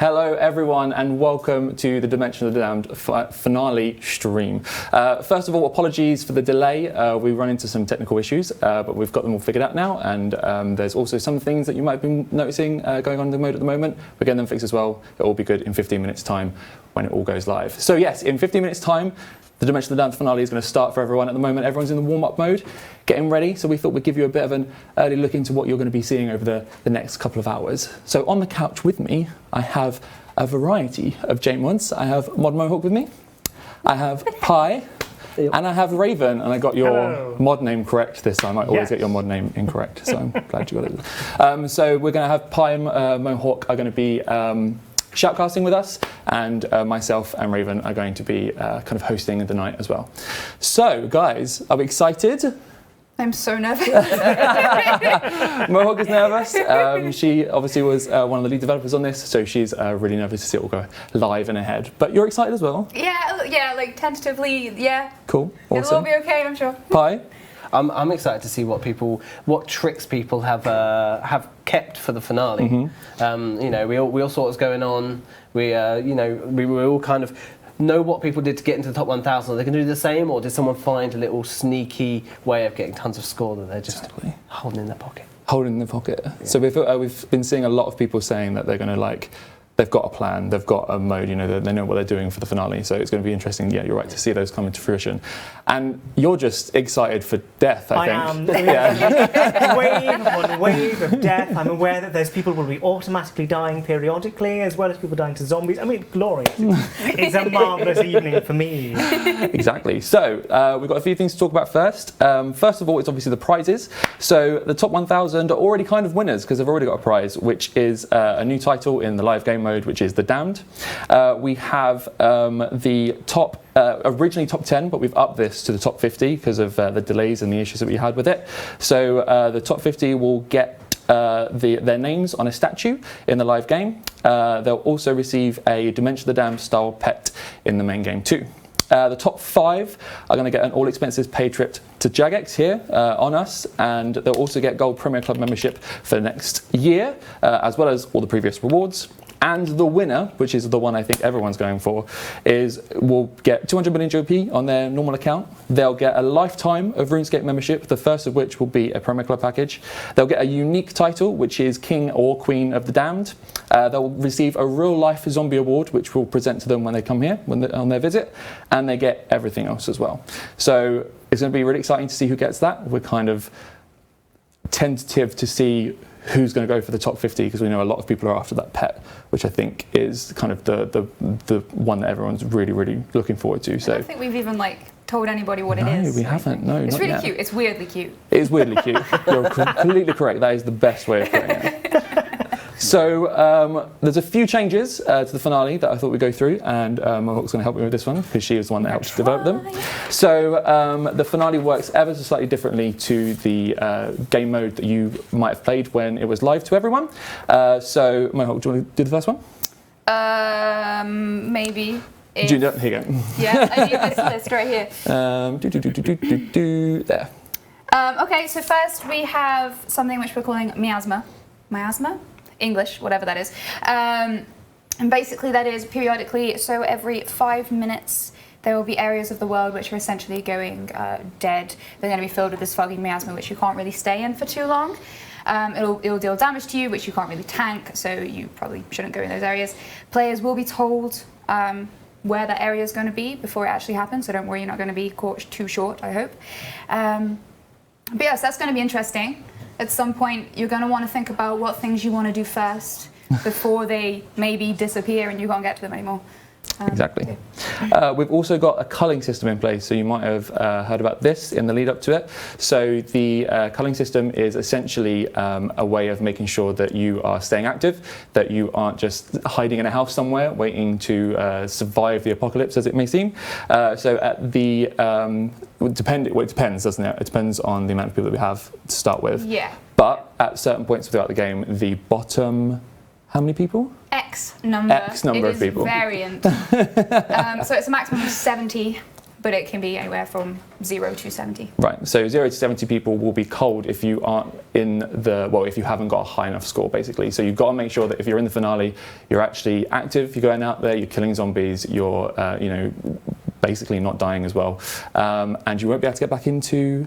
Hello everyone and welcome to the Dimension of the Damned finale stream. First of all, apologies for the delay. We run into some technical issues, but we've got them all figured out now, and there's also some things that you might have been noticing going on in the mode at the moment. We're getting them fixed as well. It'll all be good in 15 minutes time when it all goes live. So yes, in 15 minutes time, the Dimension of the Damned finale is going to start for everyone. At the moment, everyone's in the warm-up mode, getting ready, so we thought we'd give you a bit of an early look into what you're going to be seeing over the next couple of hours. So on the couch with me, I have a variety of Jane mods. I have Mod Mohawk with me, I have Pi, and I have Raven, and I got your mod name correct this time. I always get your mod name incorrect, so I'm glad you got it. So we're going to have Pi and Mohawk are going to be shoutcasting with us, and myself and Raven are going to be kind of hosting the night as well. So guys, are we excited? I'm so nervous. Mohawk is nervous. She obviously was one of the lead developers on this, so she's really nervous to see it all go live and ahead. But you're excited as well? Yeah, like tentatively, yeah. Cool, awesome. It'll all be okay, I'm sure. Pi? I'm excited to see what tricks people have kept for the finale. Mm-hmm. You know, we all saw what's going on. We all kind of know what people did to get into the top 1,000. Are they going to do the same, or did someone find a little sneaky way of getting tons of score that they're just holding in their pocket? Holding in their pocket. Yeah. So we've been seeing a lot of people saying that they're going to they've got a plan, they've got a mode, you know, they know what they're doing for the finale, so it's going to be interesting, yeah, you're right, to see those come into fruition. And you're just excited for death, I think. I am. Yeah. Wave upon wave of death. I'm aware that those people will be automatically dying periodically, as well as people dying to zombies. I mean, glorious. It's a marvellous evening for me. Exactly. So, we've got a few things to talk about first. First of all, it's obviously the prizes. So, the top 1,000 are already kind of winners, because they've already got a prize, which is a new title in the live game mode, which is The Damned. We have the top, originally top 10, but we've upped this to the top 50 because of the delays and the issues that we had with it. So the top 50 will get their names on a statue in the live game. They'll also receive a Dimension of the Damned style pet in the main game too. The top 5 are going to get an all expenses paid trip to Jagex here on us, and they'll also get Gold Premier Club membership for the next year, as well as all the previous rewards. And the winner, which is the one I think everyone's going for, will get 200 million GOP on their normal account. They'll get a lifetime of RuneScape membership, the first of which will be a Premier Club package. They'll get a unique title, which is King or Queen of the Damned. They'll receive a real-life zombie award, which we'll present to them when they come here, on their visit. And they get everything else as well. So it's going to be really exciting to see who gets that. We're kind of tentative to see who's going to go for the top 50, because we know a lot of people are after that pet, which I think is kind of the one that everyone's really, really looking forward to. So I don't think we've even told anybody what it is. No, we haven't. No, it's not really yet. Cute. It's weirdly cute. It is weirdly cute. You're completely correct. That is the best way of putting it. So there's a few changes to the finale that I thought we'd go through, and Mohawk's going to help me with this one because she was the one that helped develop them. So the finale works ever so slightly differently to the game mode that you might have played when it was live to everyone. So Mohawk, do you want to do the first one? Maybe. Here you go. Yeah, I need this list right here. There. Okay, so first we have something which we're calling miasma. Miasma? English, whatever that is. And basically that is periodically, so every 5 minutes there will be areas of the world which are essentially going dead. They're going to be filled with this foggy miasma which you can't really stay in for too long. It'll deal damage to you, which you can't really tank, so you probably shouldn't go in those areas. Players will be told where that area is going to be before it actually happens, so don't worry, you're not going to be caught too short, I hope. But yes, that's going to be interesting. At some point, you're going to want to think about what things you want to do first before they maybe disappear and you can't get to them anymore. Exactly. We've also got a culling system in place, so you might have heard about this in the lead up to it. So the culling system is essentially a way of making sure that you are staying active, that you aren't just hiding in a house somewhere waiting to survive the apocalypse, as it may seem. So at the it depends, doesn't it? It depends on the amount of people that we have to start with. Yeah. But at certain points throughout the game, the bottom, how many people? X number of people. It is variant. So it's a maximum of 70 but it can be anywhere from 0 to 70. Right, so 0 to 70 people will be cold if you aren't in the, well, if you haven't got a high enough score, basically. So you've got to make sure that if you're in the finale, you're actually active, you're going out there, you're killing zombies, you're, you know, basically not dying as well, and you won't be able to get back into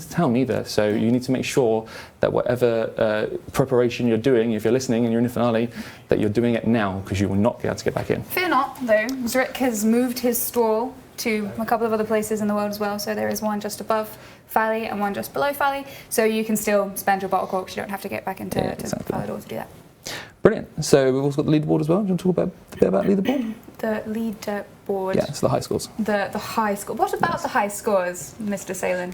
town either. So you need to make sure that whatever preparation you're doing, if you're listening and you're in the finale, that you're doing it now, because you will not be able to get back in. Fear not, though. Zrick has moved his stall to a couple of other places in the world as well. So there is one just above Fally and one just below Fally. So you can still spend your bottle corks. You don't have to get back into Falador to do that. Brilliant. So we've also got the leaderboard as well. Do you want to talk a bit about leaderboard? The leaderboard. Yeah, it's the high scores. The high score. What about the high scores, Mr. Salen?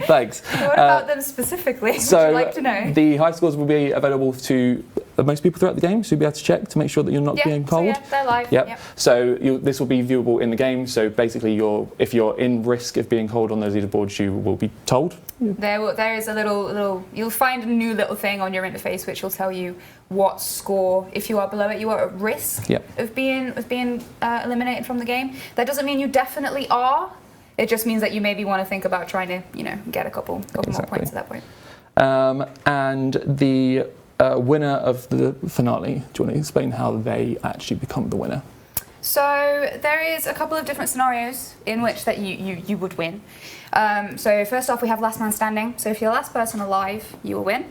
Thanks. What about them specifically? So would you like to know? The high scores will be available to most people throughout the game, so you'll be able to check to make sure that you're not being cold. So they're live. Yep. So this will be viewable in the game. So basically, if you're in risk of being cold on those leaderboards, you will be told. There is a little. You'll find a new little thing on your interface which will tell you what score. If you are below it, you are at risk of being eliminated from the game. That doesn't mean you definitely are. It just means that you maybe want to think about trying to, get a couple more points at that point. And the winner of the finale. Do you want to explain how they actually become the winner? So there is a couple of different scenarios in which that you would win. So first off, we have last man standing. So if you're the last person alive, you will win.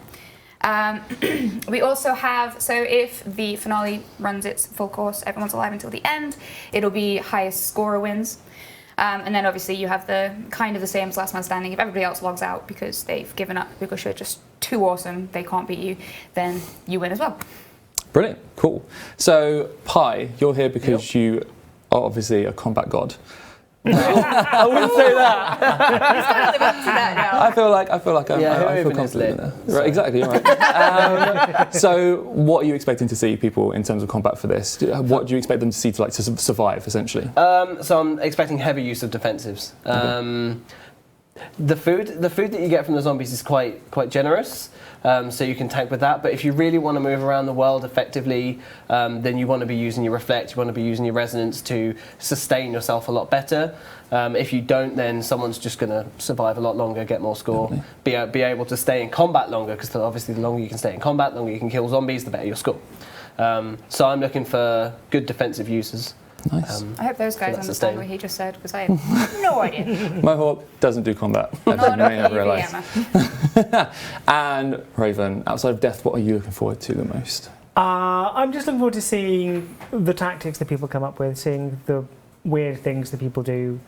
We also have, so if the finale runs its full course, everyone's alive until the end, it'll be highest scorer wins. And then obviously you have the kind of the same as last man standing. If everybody else logs out because they've given up, because you're just too awesome, they can't beat you, then you win as well. Brilliant, cool. So Pi, you're here because you are obviously a combat god. I wouldn't say that. He's got to live up to that now. I feel like I feel confident in there. Right, exactly, you're right. So, what are you expecting to see people in terms of combat for this? What do you expect them to see to survive, essentially? So I'm expecting heavy use of defensives. The food that you get from the zombies is quite generous, so you can tank with that. But if you really want to move around the world effectively, then you want to be using your reflect, you want to be using your resonance to sustain yourself a lot better. If you don't, then someone's just going to survive a lot longer, get more score, be able to stay in combat longer, because obviously the longer you can stay in combat, the longer you can kill zombies, the better your score. So I'm looking for good defensive uses. Nice. I hope those guys understand what he just said, because I have no idea. Mohawk doesn't do combat. No, have realised. And Raven, outside of death, what are you looking forward to the most? I'm just looking forward to seeing the tactics that people come up with, seeing the weird things that people do,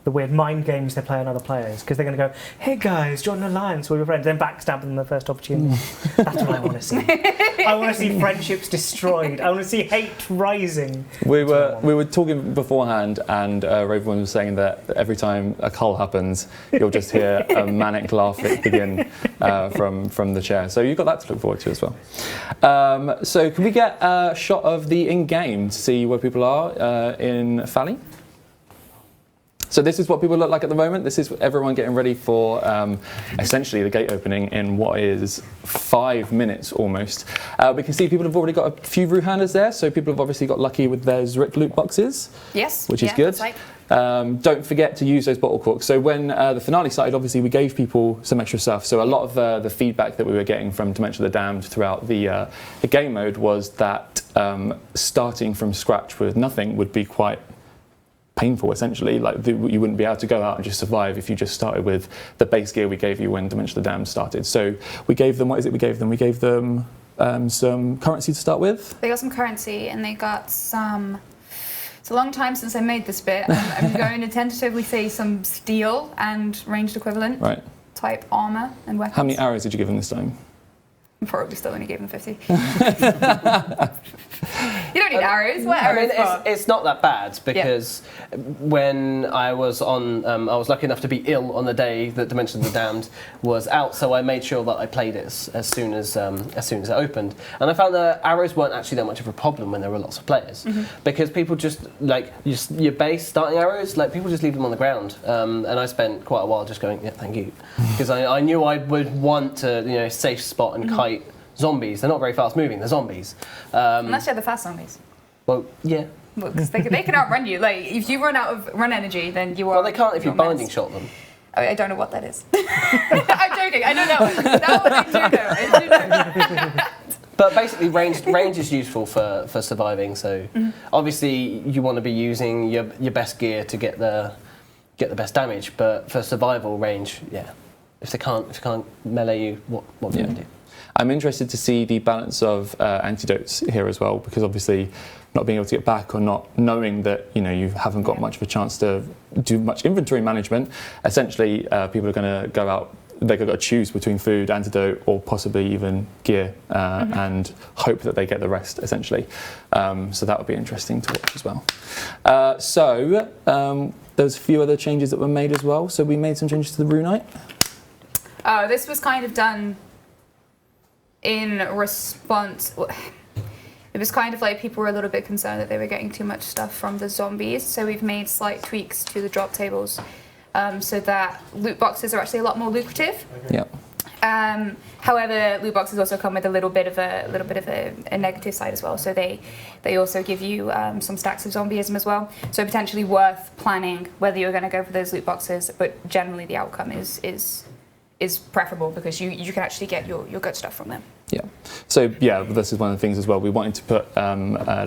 the weird mind games they play on other players, because they're going to go, hey guys, join an alliance with your friends, then backstab them the first opportunity. That's what I want to see. I want to see friendships destroyed. I want to see hate rising. We were talking beforehand, and Raven was saying that every time a cull happens, you'll just hear a manic laugh begin from the chair. So you've got that to look forward to as well. So can we get a shot of the in-game to see where people are in Fally? So this is what people look like at the moment. This is everyone getting ready for essentially the gate opening in what is 5 minutes almost. We can see people have already got a few Ruhanders there, so people have obviously got lucky with their Zrick loot boxes. Yes. Which is good. That's right. Don't forget to use those bottle corks. So when the finale started, obviously we gave people some extra stuff. So a lot of the feedback that we were getting from Dimension of the Damned throughout the game mode was that starting from scratch with nothing would be quite painful, essentially. Like you wouldn't be able to go out and just survive if you just started with the base gear we gave you when Dimension of the Damned started. So we gave them, what is it we gave them? We gave them some currency to start with. They got some currency, and they got some... It's a long time since I made this bit. I'm going to tentatively say some steel and ranged equivalent type armour and weapons. How many arrows did you give them this time? Probably still only gave them 50. You don't need arrows. What arrows? It's not that bad, because when I was on, I was lucky enough to be ill on the day that Dimension of the Damned was out, so I made sure that I played it as soon as it opened. And I found that arrows weren't actually that much of a problem when there were lots of players, because people just like your base starting arrows, like people just leave them on the ground. And I spent quite a while just going, yeah, thank you, because I knew I would want to, safe spot and kite zombies. They're not very fast moving. They're zombies. Unless you're the fast zombies. Well, yeah. Because they can outrun you. Like, if you run out of run energy, then you are... Well, they can't if you you're binding messed. shot them. I don't know what that is. I'm joking. I don't know. That one I do know. But basically, range is useful for surviving. So obviously, you want to be using your best gear to get the best damage. But for survival, range, yeah. If they can't melee you, what are you going to do? I'm interested to see the balance of antidotes here as well, because obviously not being able to get back or not knowing that you haven't got much of a chance to do much inventory management. Essentially, people are going to go out. They've got to choose between food, antidote, or possibly even gear, and hope that they get the rest. Essentially, so that would be interesting to watch as well. There's a few other changes that were made as well. So we made some changes to the Runite. Oh, this was kind of done in response. It was kind of like people were a little bit concerned that they were getting too much stuff from the zombies, so we've made slight tweaks to the drop tables so that loot boxes are actually a lot more lucrative. Yeah. However, loot boxes also come with a little bit of a negative side as well. So they also give you some stacks of zombieism as well. So potentially worth planning whether you're going to go for those loot boxes, but generally the outcome is preferable because you can actually get your good stuff from them. Yeah. So yeah, this is one of the things as well. We wanted to put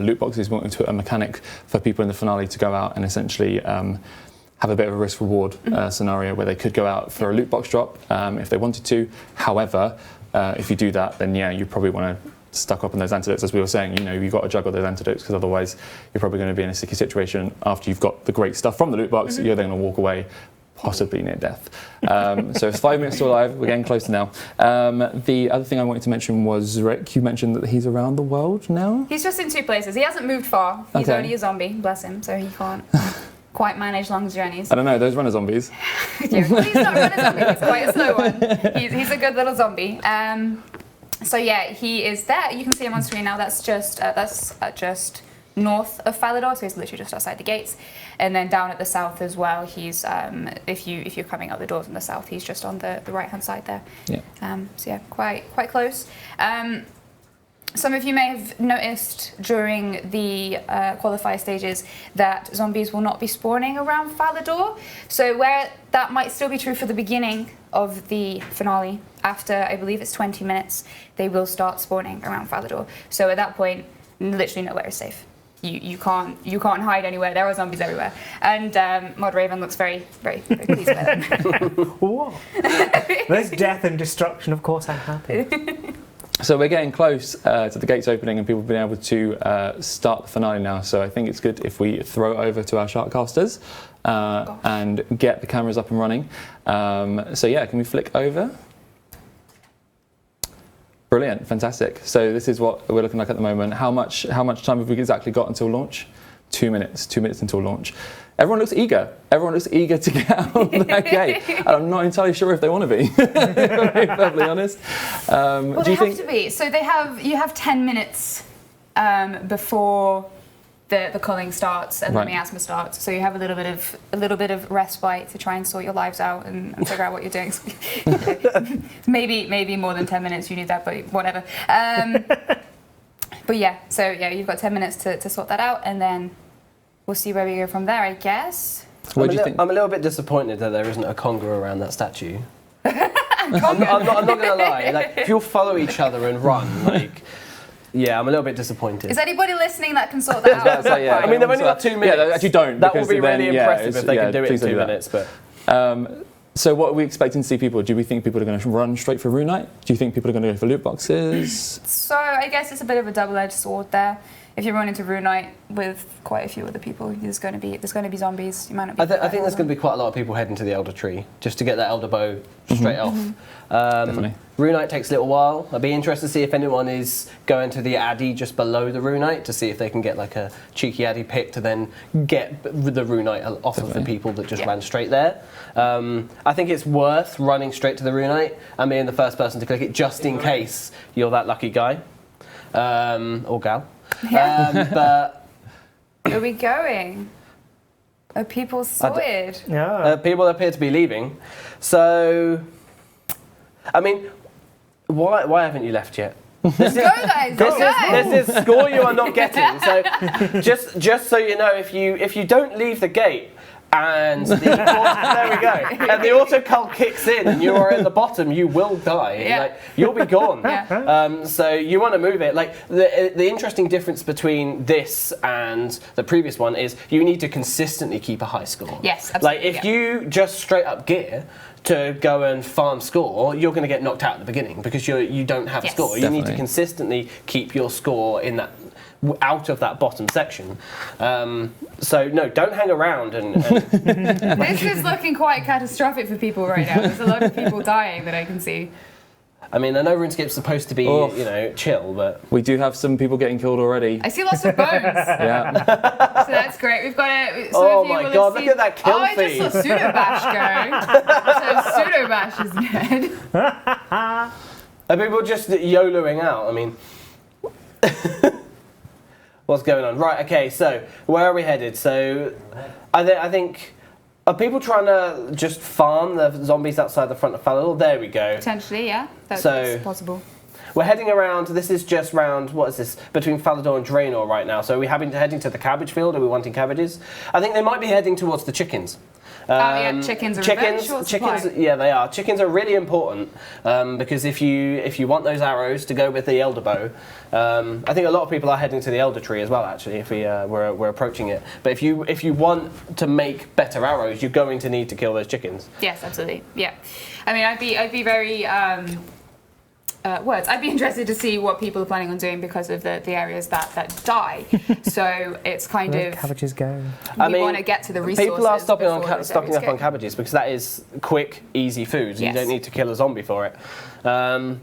loot boxes. We wanted to put a mechanic for people in the finale to go out and essentially have a bit of a risk-reward scenario where they could go out for a loot box drop if they wanted to. However, if you do that, then yeah, you probably want to stuck up on those antidotes, as we were saying. You've got to juggle those antidotes because otherwise you're probably going to be in a sticky situation after you've got the great stuff from the loot box. You're then going to walk away possibly near death. So it's 5 minutes to alive. We're getting closer now. The other thing I wanted to mention was, Rick, you mentioned that he's around the world now? He's just in 2 places. He hasn't moved far. He's only a zombie, bless him, so he can't quite manage long journeys. I don't know, those runner zombies. Yeah, well, he's not a runner zombie, he's quite a slow one. He's a good little zombie. So yeah, he is there. You can see him on screen now. That's just north of Falador, so he's literally just outside the gates. And then down at the south as well, he's if you're coming out the doors on the south, he's just on the right hand side there. Yeah. So yeah, quite close. Some of you may have noticed during the qualifier stages that zombies will not be spawning around Falador. So where that might still be true for the beginning of the finale, after I believe it's 20 minutes, they will start spawning around Falador. So at that point, literally nowhere is safe. You can't hide anywhere. There are zombies everywhere. And Mod Raven looks very, very, very pleased by that. Whoa. There's death and destruction, of course I'm happy. So we're getting close to the gates opening and people have been able to start the finale now. So I think it's good if we throw over to our Sharkcasters and get the cameras up and running. So yeah, can we flick over? Brilliant, fantastic. So this is what we're looking like at the moment. How much time have we exactly got until launch? 2 minutes. 2 minutes until launch. Everyone looks eager. Everyone looks eager to get out of that gate. And I'm not entirely sure if they want to be, to be perfectly honest. Well, they have to be. So you have 10 minutes before the culling starts and the miasma starts. So you have a little bit of respite to try and sort your lives out and figure out what you're doing. maybe more than 10 minutes you need that, but whatever. But yeah, so yeah, you've got 10 minutes to sort that out, and then we'll see where we go from there, I guess. What do you think? I'm a little bit disappointed that there isn't a conga around that statue. I'm not going to lie. Like, if you'll follow each other and run, like. Yeah, I'm a little bit disappointed. Is anybody listening that can sort that out? Yeah, I mean, they've only got 2 minutes. Yeah, actually don't. That would be really impressive if they could do it in 2 minutes. But so what are we expecting to see people? Do we think people are going to run straight for Runite? Do you think people are going to go for loot boxes? So I guess it's a bit of a double-edged sword there. If you run into Runite with quite a few other people, there's going to be zombies. You might not be. I think there's going to be quite a lot of people heading to the Elder Tree just to get that Elder Bow straight off. Definitely. Runite takes a little while. I'd be interested to see if anyone is going to the Addy just below the Runite to see if they can get like a cheeky Addy pick to then get the Runite off of the people that just ran straight there. I think it's worth running straight to the Runite and being the first person to click it just in case you're that lucky guy or gal. But are we going? Are people sorted? Yeah. People appear to be leaving. So, I mean, why haven't you left yet? Let's go, guys. Let's go. This is score you are not getting. So just so you know, if you don't leave the gate and there we go, and the auto cull kicks in and you are at the bottom, you will die. Yeah. Like, you'll be gone. Yeah. So you want to move it. Like the interesting difference between this and the previous one is you need to consistently keep a high score. Yes, absolutely. Like if you just straight up gear to go and farm score, you're going to get knocked out at the beginning because you don't have a score. You need to consistently keep your score in that out of that bottom section. So no, don't hang around and This is looking quite catastrophic for people right now. There's a lot of people dying that I can see. I mean, I know RuneScape's supposed to be, you know, chill, but We do have some people getting killed already. I see lots of bones. Yeah. So that's great. We've got it. Oh my god, look at that kill I feed. just saw Pseudo Bash go. So Pseudo Bash is dead. are people just YOLOing out? I mean, what's going on? Right, okay, so where are we headed? So I think, are people trying to just farm the zombies outside the front of Falador? There we go. Potentially, yeah. That's possible. We're heading around, this is just round, what is this, between Falador and Draenor right now. So are we heading to the cabbage field? Are we wanting cabbages? I think they might be heading towards the chickens. Yeah, chickens are very short supply. Yeah, they are. Chickens are really important because if you want those arrows to go with the elder bow, I think a lot of people are heading to the elder tree as well. Actually, if we're approaching it, but if you want to make better arrows, you're going to need to kill those chickens. Yes, absolutely. Yeah, I mean, I'd be very. I'd be interested to see what people are planning on doing because of the areas that die. So it's kind of cabbages go. We want to get to the resources. People are stocking up go. on cabbages because that is quick, easy food. Yes. You don't need to kill a zombie for it. But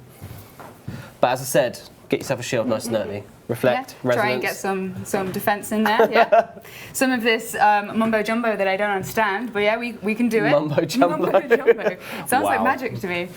as I said, get yourself a shield nice and early. Reflect, resonance. Try and get some defense in there. Yeah, some of this mumbo jumbo that I don't understand, but yeah, we can do it. Mumbo jumbo. Sounds like Wow. magic to me.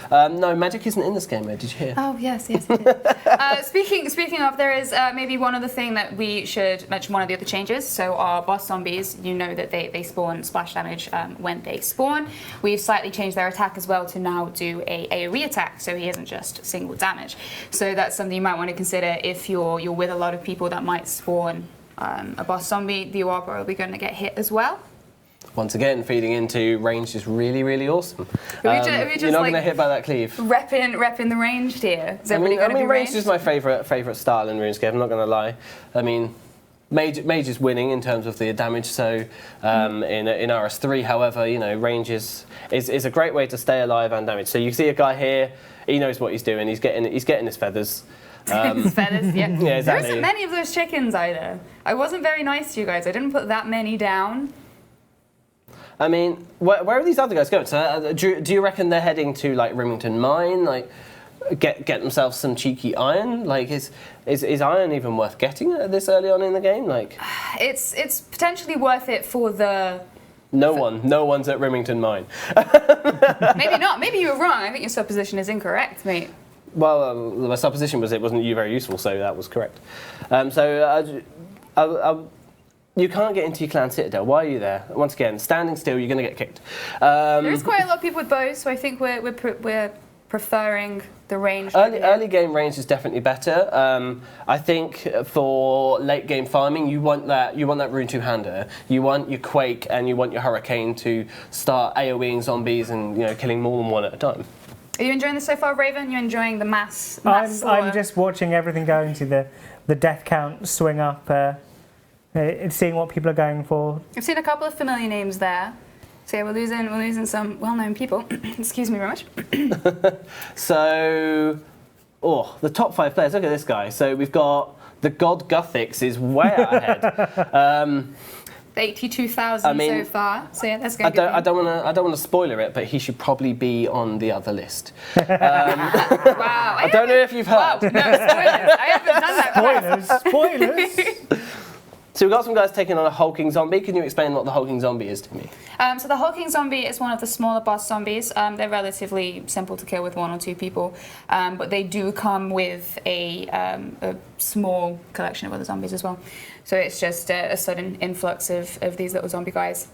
No, magic isn't in this game, though. Did you hear? Oh yes, it did. Speaking of, there is maybe one other thing that we should mention. One of the other changes. So our boss zombies, you know that they spawn splash damage when they spawn. We've slightly changed their attack as well to now do a AoE attack, so he isn't just single damage. So that's something you might want to consider if you're with a lot of people that might spawn a boss zombie. You are probably going to get hit as well. Once again, feeding into range is really, really awesome. Are we just you're not like going to hit by that cleave. Repping the ranged here. Is I everybody going to be range ranged? is my favourite style in RuneScape. I'm not going to lie. I mean, mage is winning in terms of the damage. So in RS3, however, you know, range is a great way to stay alive and damage. So you see a guy here. He knows what he's doing. He's getting his feathers. His feathers, yeah. Yeah, exactly. There isn't many of those chickens either. I wasn't very nice to you guys. I didn't put that many down. I mean, where are these other guys going? So, do you reckon they're heading to like Remington Mine, like get themselves some cheeky iron? Like, is iron even worth getting this early on in the game? Like, it's potentially worth it for the. No one's at Remington Mine. Maybe not. Maybe you were wrong. I think your supposition is incorrect, mate. Well, my supposition was it wasn't very useful, so that was correct. You can't get into your clan citadel. Why are you there? Once again, standing still, you're going to get kicked. There is quite a lot of people with bows, so I think we're preferring the range. Early game range is definitely better. I think for late game farming, you want that rune two-hander. You want your Quake and you want your Hurricane to start AoEing zombies and killing more than one at a time. Are you enjoying this so far, Raven? You're enjoying the mass I'm just watching everything going to the death count swing up. Seeing what people are going for. I've seen a couple of familiar names there. So yeah, we're losing some well-known people. Excuse me very much. So, the top 5 players. Look at this guy. So we've got the God Guthix is way out ahead. 82,000 so far. So yeah, that's going. I don't want to spoiler it, but he should probably be on the other list. Wow. I don't know if you've heard. Wow. No, spoilers. I haven't done that. Spoilers. So we've got some guys taking on a hulking zombie. Can you explain what the hulking zombie is to me? So the hulking zombie is one of the smaller boss zombies. They're relatively simple to kill with 1 or 2 people, but they do come with a small collection of other zombies as well. So it's just a sudden influx of these little zombie guys.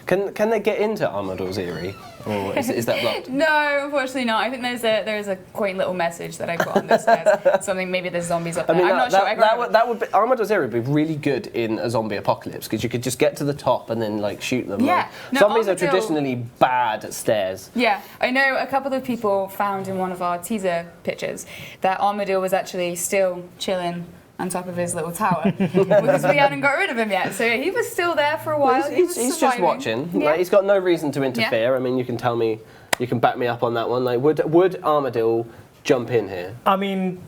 Can they get into Armador's Eyrie, or is that blocked? No, unfortunately not. I think there's a quaint little message that I put on this stairs. Something, maybe there's zombies up there. I'm not sure. That would be, Armador's Eyrie would be really good in a zombie apocalypse because you could just get to the top and then like shoot them. Yeah. Like, No, zombies are Armador- traditionally bad at stairs. Yeah, I know a couple of people found in one of our teaser pictures that Armadillo was actually still chilling on top of his little tower because we hadn't got rid of him yet. So he was still there for a while. He's just surviving. watching. Yeah. Like, he's got no reason to interfere. I mean, you can tell me, you can back me up on that one. Like, would Armadillo jump in here? I mean,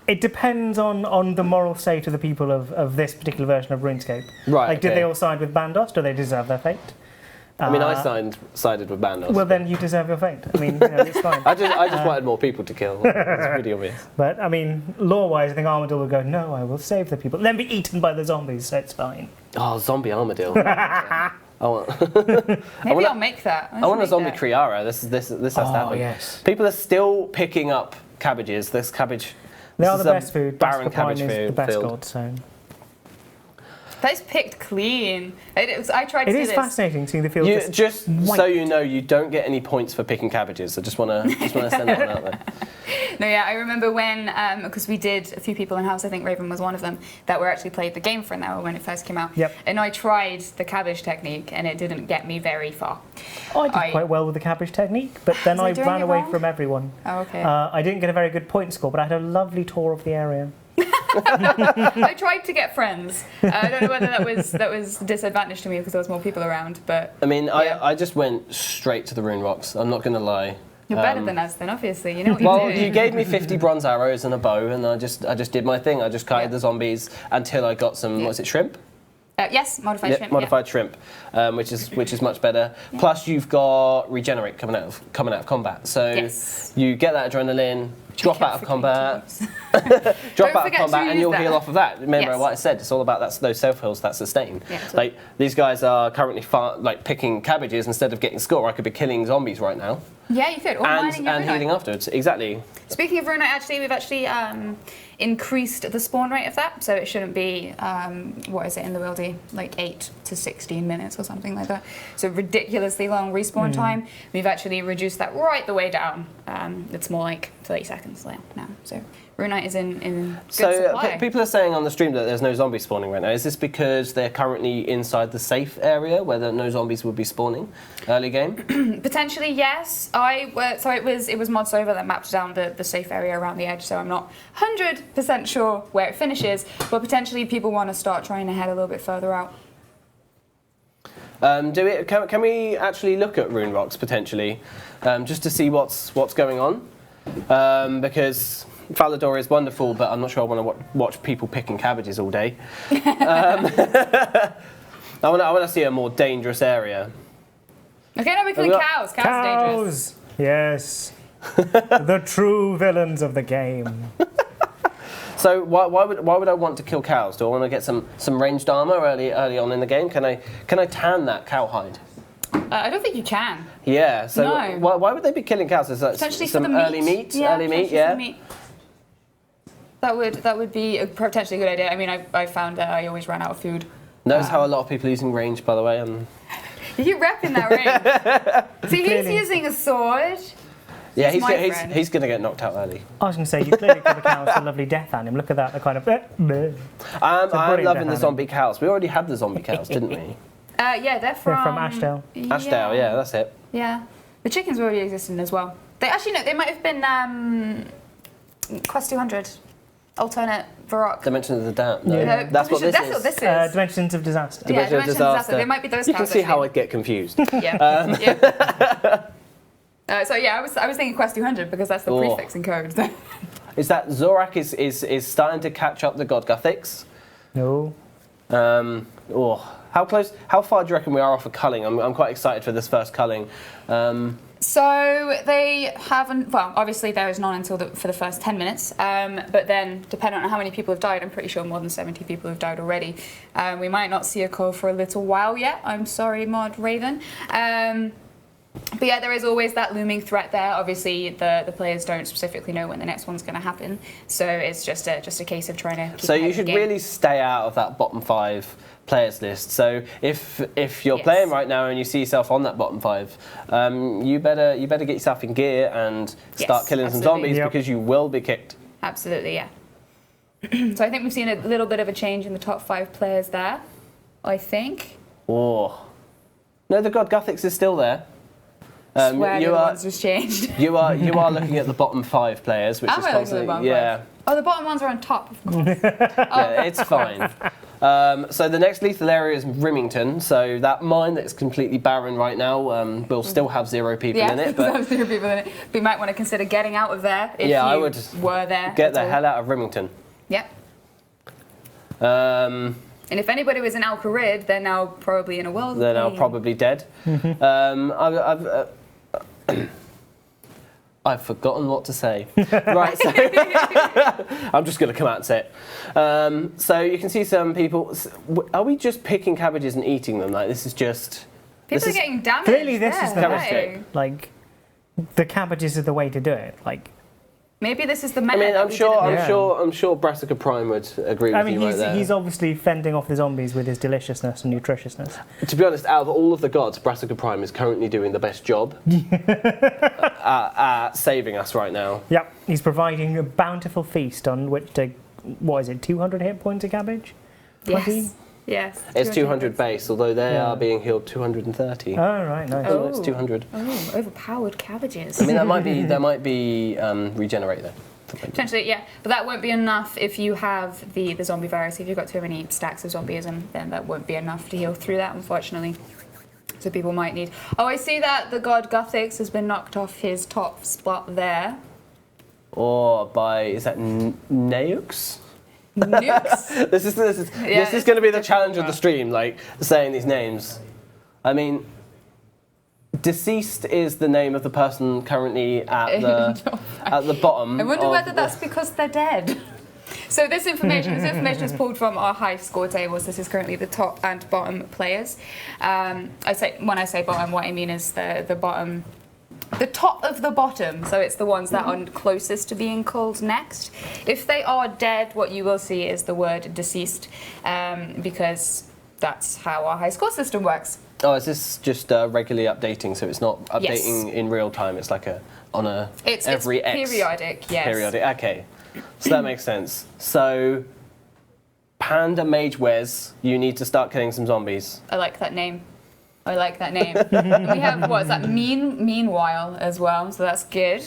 it depends on the moral state of the people of this particular version of RuneScape. Right. Like, did okay. they all side with Bandos? Do they deserve their fate? I mean, I sided with Bandos. Well, then you deserve your fate. I mean, it's fine. I just wanted more people to kill. It's pretty obvious. But, I mean, lore-wise, I think Armadillo would go, no, I will save the people. Then be eaten by the zombies, so it's fine. Oh, zombie Armadillo. I want. Maybe I'll make that. I want a zombie Kriara. This has to happen. Yes. People are still picking up cabbages. This cabbage. They are this the is a best food. Barren That's the point, cabbage is the best field. god, so. That's picked clean. I tried to It do is this. fascinating seeing the field Just white. so you know, you don't get any points for picking cabbages. I just want to send that one out there. No, yeah, I remember when, because we did, a few people in house, I think Raven was one of them, that were actually played the game for an hour when it first came out. Yep. And I tried the cabbage technique and it didn't get me very far. I did quite well with the cabbage technique, but then Was I I doing ran it away wrong? from everyone. Oh, okay. I didn't get a very good point score, but I had a lovely tour of the area. I tried to get friends. I don't know whether that was disadvantage to me because there was more people around, but I mean, yeah. I just went straight to the rune rocks. I'm not going to lie. You're better than us then, obviously. You know what you're Well, doing. you gave me 50 bronze arrows and a bow, and I just did my thing. I just kited the zombies until I got some. Yeah. What was it, shrimp? Yes, modified shrimp. Modified shrimp, which is much better. Yeah. Plus, you've got regenerate coming out of combat, so Yes. you get that adrenaline. Drop out of combat, drop Don't out of forget combat, to and you'll use heal that. off of that. Remember Yes. what I said? It's all about those self heals that sustain. Yeah, totally. Like these guys are currently picking cabbages instead of getting score. I could be killing zombies right now Yeah, you could. Or mining your and runite. healing afterwards. Exactly. Speaking of runite, we've actually increased the spawn rate of that, so it shouldn't be, what is it in the wildy, like 8 to 16 minutes or something like that. So ridiculously long respawn time. We've actually reduced that right the way down. It's more like 30 seconds now. So runite is in good supply. People are saying on the stream that there's no zombies spawning right now. Is this because they're currently inside the safe area where no zombies would be spawning early game? Potentially, yes. It was mods over that mapped down the safe area around the edge, so I'm not 100% sure where it finishes, but potentially people want to start trying to head a little bit further out. Can we actually look at rune rocks potentially, just to see what's going on? Because Falador is wonderful, but I'm not sure I want to watch people picking cabbages all day. I want to see a more dangerous area. Okay, now we're killing cows. Cows are dangerous. Cows! Yes. The true villains of the game. So why would I want to kill cows? Do I want to get some ranged armor early on in the game? Can I tan that cowhide? I don't think you can. Yeah. So No. why would they be killing cows? Is that Potentially some for the meat. early meat? Yeah, Early meat. potentially for Yeah. the meat. That would be a potentially good idea. I mean, I found that I always ran out of food. Notice how a lot of people are using range, by the way. You keep repping that ring. See, he's Clearly. using a sword. Yeah, He's my friend. he's going to get knocked out early. I was going to say, you clearly kill the cows for lovely death on him. Look at that, the kind of... I'm brilliant loving the death zombie cows. We already had the zombie cows, didn't we? Yeah, they're from Ashdale. Ashdale, yeah, that's it. Yeah, the chickens were already existing as well. They actually no, they might have been Quest 200, alternate Varrock. Dimension of the Damned. No, Yeah. that's what this That's is. what this is. Dimensions of Disaster. Yeah, Dimension of Dimension of Disaster. They might be those You can cows, see how actually. I'd get confused. Yeah. So yeah, I was thinking Quest 200 because that's the Oh. prefix in code. Is that Zorak is starting to catch up the God Gothics? No. How far do you reckon we are off of culling? I'm quite excited for this first culling. So they haven't. Well, obviously there is none until for the first 10 minutes. But then, depending on how many people have died, I'm pretty sure more than 70 people have died already. We might not see a call for a little while yet. I'm sorry, Mod Raven. But yeah, there is always that looming threat there. Obviously, the players don't specifically know when the next one's going to happen, so it's just a case of trying to keep So ahead you of the should game. really stay out of that bottom 5 players list. So if you're Yes. playing right now and you see yourself on that bottom 5, you better get yourself in gear and start Yes, killing some absolutely. zombies because you will be kicked. Absolutely, yeah. So I think we've seen a little bit of a change in the top 5 players there, I think. Oh. No, the God Guthix is still there. Swear the ones just changed. You are looking at the bottom 5 players, which Am is I looking at the constantly bottom yeah. 5? Oh, the bottom ones are on top, of course. Yeah, it's fine. So the next lethal area is Rimington. So that mine that's completely barren right now will still have 0 people Yeah, in it. there's But 0 people in it. But you might want to consider getting out of there if yeah, you I would were there. get at the all. hell out of Rimington. Yep. Um, And if anybody was in Al-Qarid, they're now probably in a world. they're now probably dead. I've forgotten what to say. Right, so I'm just going to come out and say it. So you can see some people. Are we just picking cabbages and eating them? Like this is just. People are getting damaged. Clearly, this is the there, Cabbage right? stick. Like, the cabbages are the way to do it. Like, Maybe this is the I meta. mean, that I'm we sure. didn't- I'm sure Brassica Prime would agree with I mean, you right there. he's obviously fending off the zombies with his deliciousness and nutritiousness. To be honest, out of all of the gods, Brassica Prime is currently doing the best job at saving us right now. Yep, he's providing a bountiful feast on which to, what is it, 200 hit points a cabbage? 20? Yes. Yes. It's 200 base, although they Yeah. are being healed 230. Oh, right, nice. Oh, no, it's 200. Oh, overpowered cabbages. I mean, that might be regenerate though. Potentially, yeah. But that won't be enough if you have the zombie virus. If you've got too many stacks of zombieism, then that won't be enough to heal through that, unfortunately. So people might need... Oh, I see that the god Guthix has been knocked off his top spot there. Or by, is that Naux? Nukes. This is going to be the challenge of the stream, like saying these names. I mean, deceased is the name of the person currently at the bottom. I wonder of whether that's because they're dead. So this information is pulled from our high score tables. This is currently the top and bottom players. When I say bottom, what I mean is the bottom, the top of the bottom. So it's the ones that are closest to being called next. If they are dead, what you will see is the word deceased, because that's how our high score system works. Oh, is this just regularly updating? So it's not updating in real time. It's like It's every X. periodic. Yes. Periodic. Okay, so that makes sense. So, Panda Mage Wes, you need to start killing some zombies. I like that name. We have, what is that, Meanwhile as well, so that's good.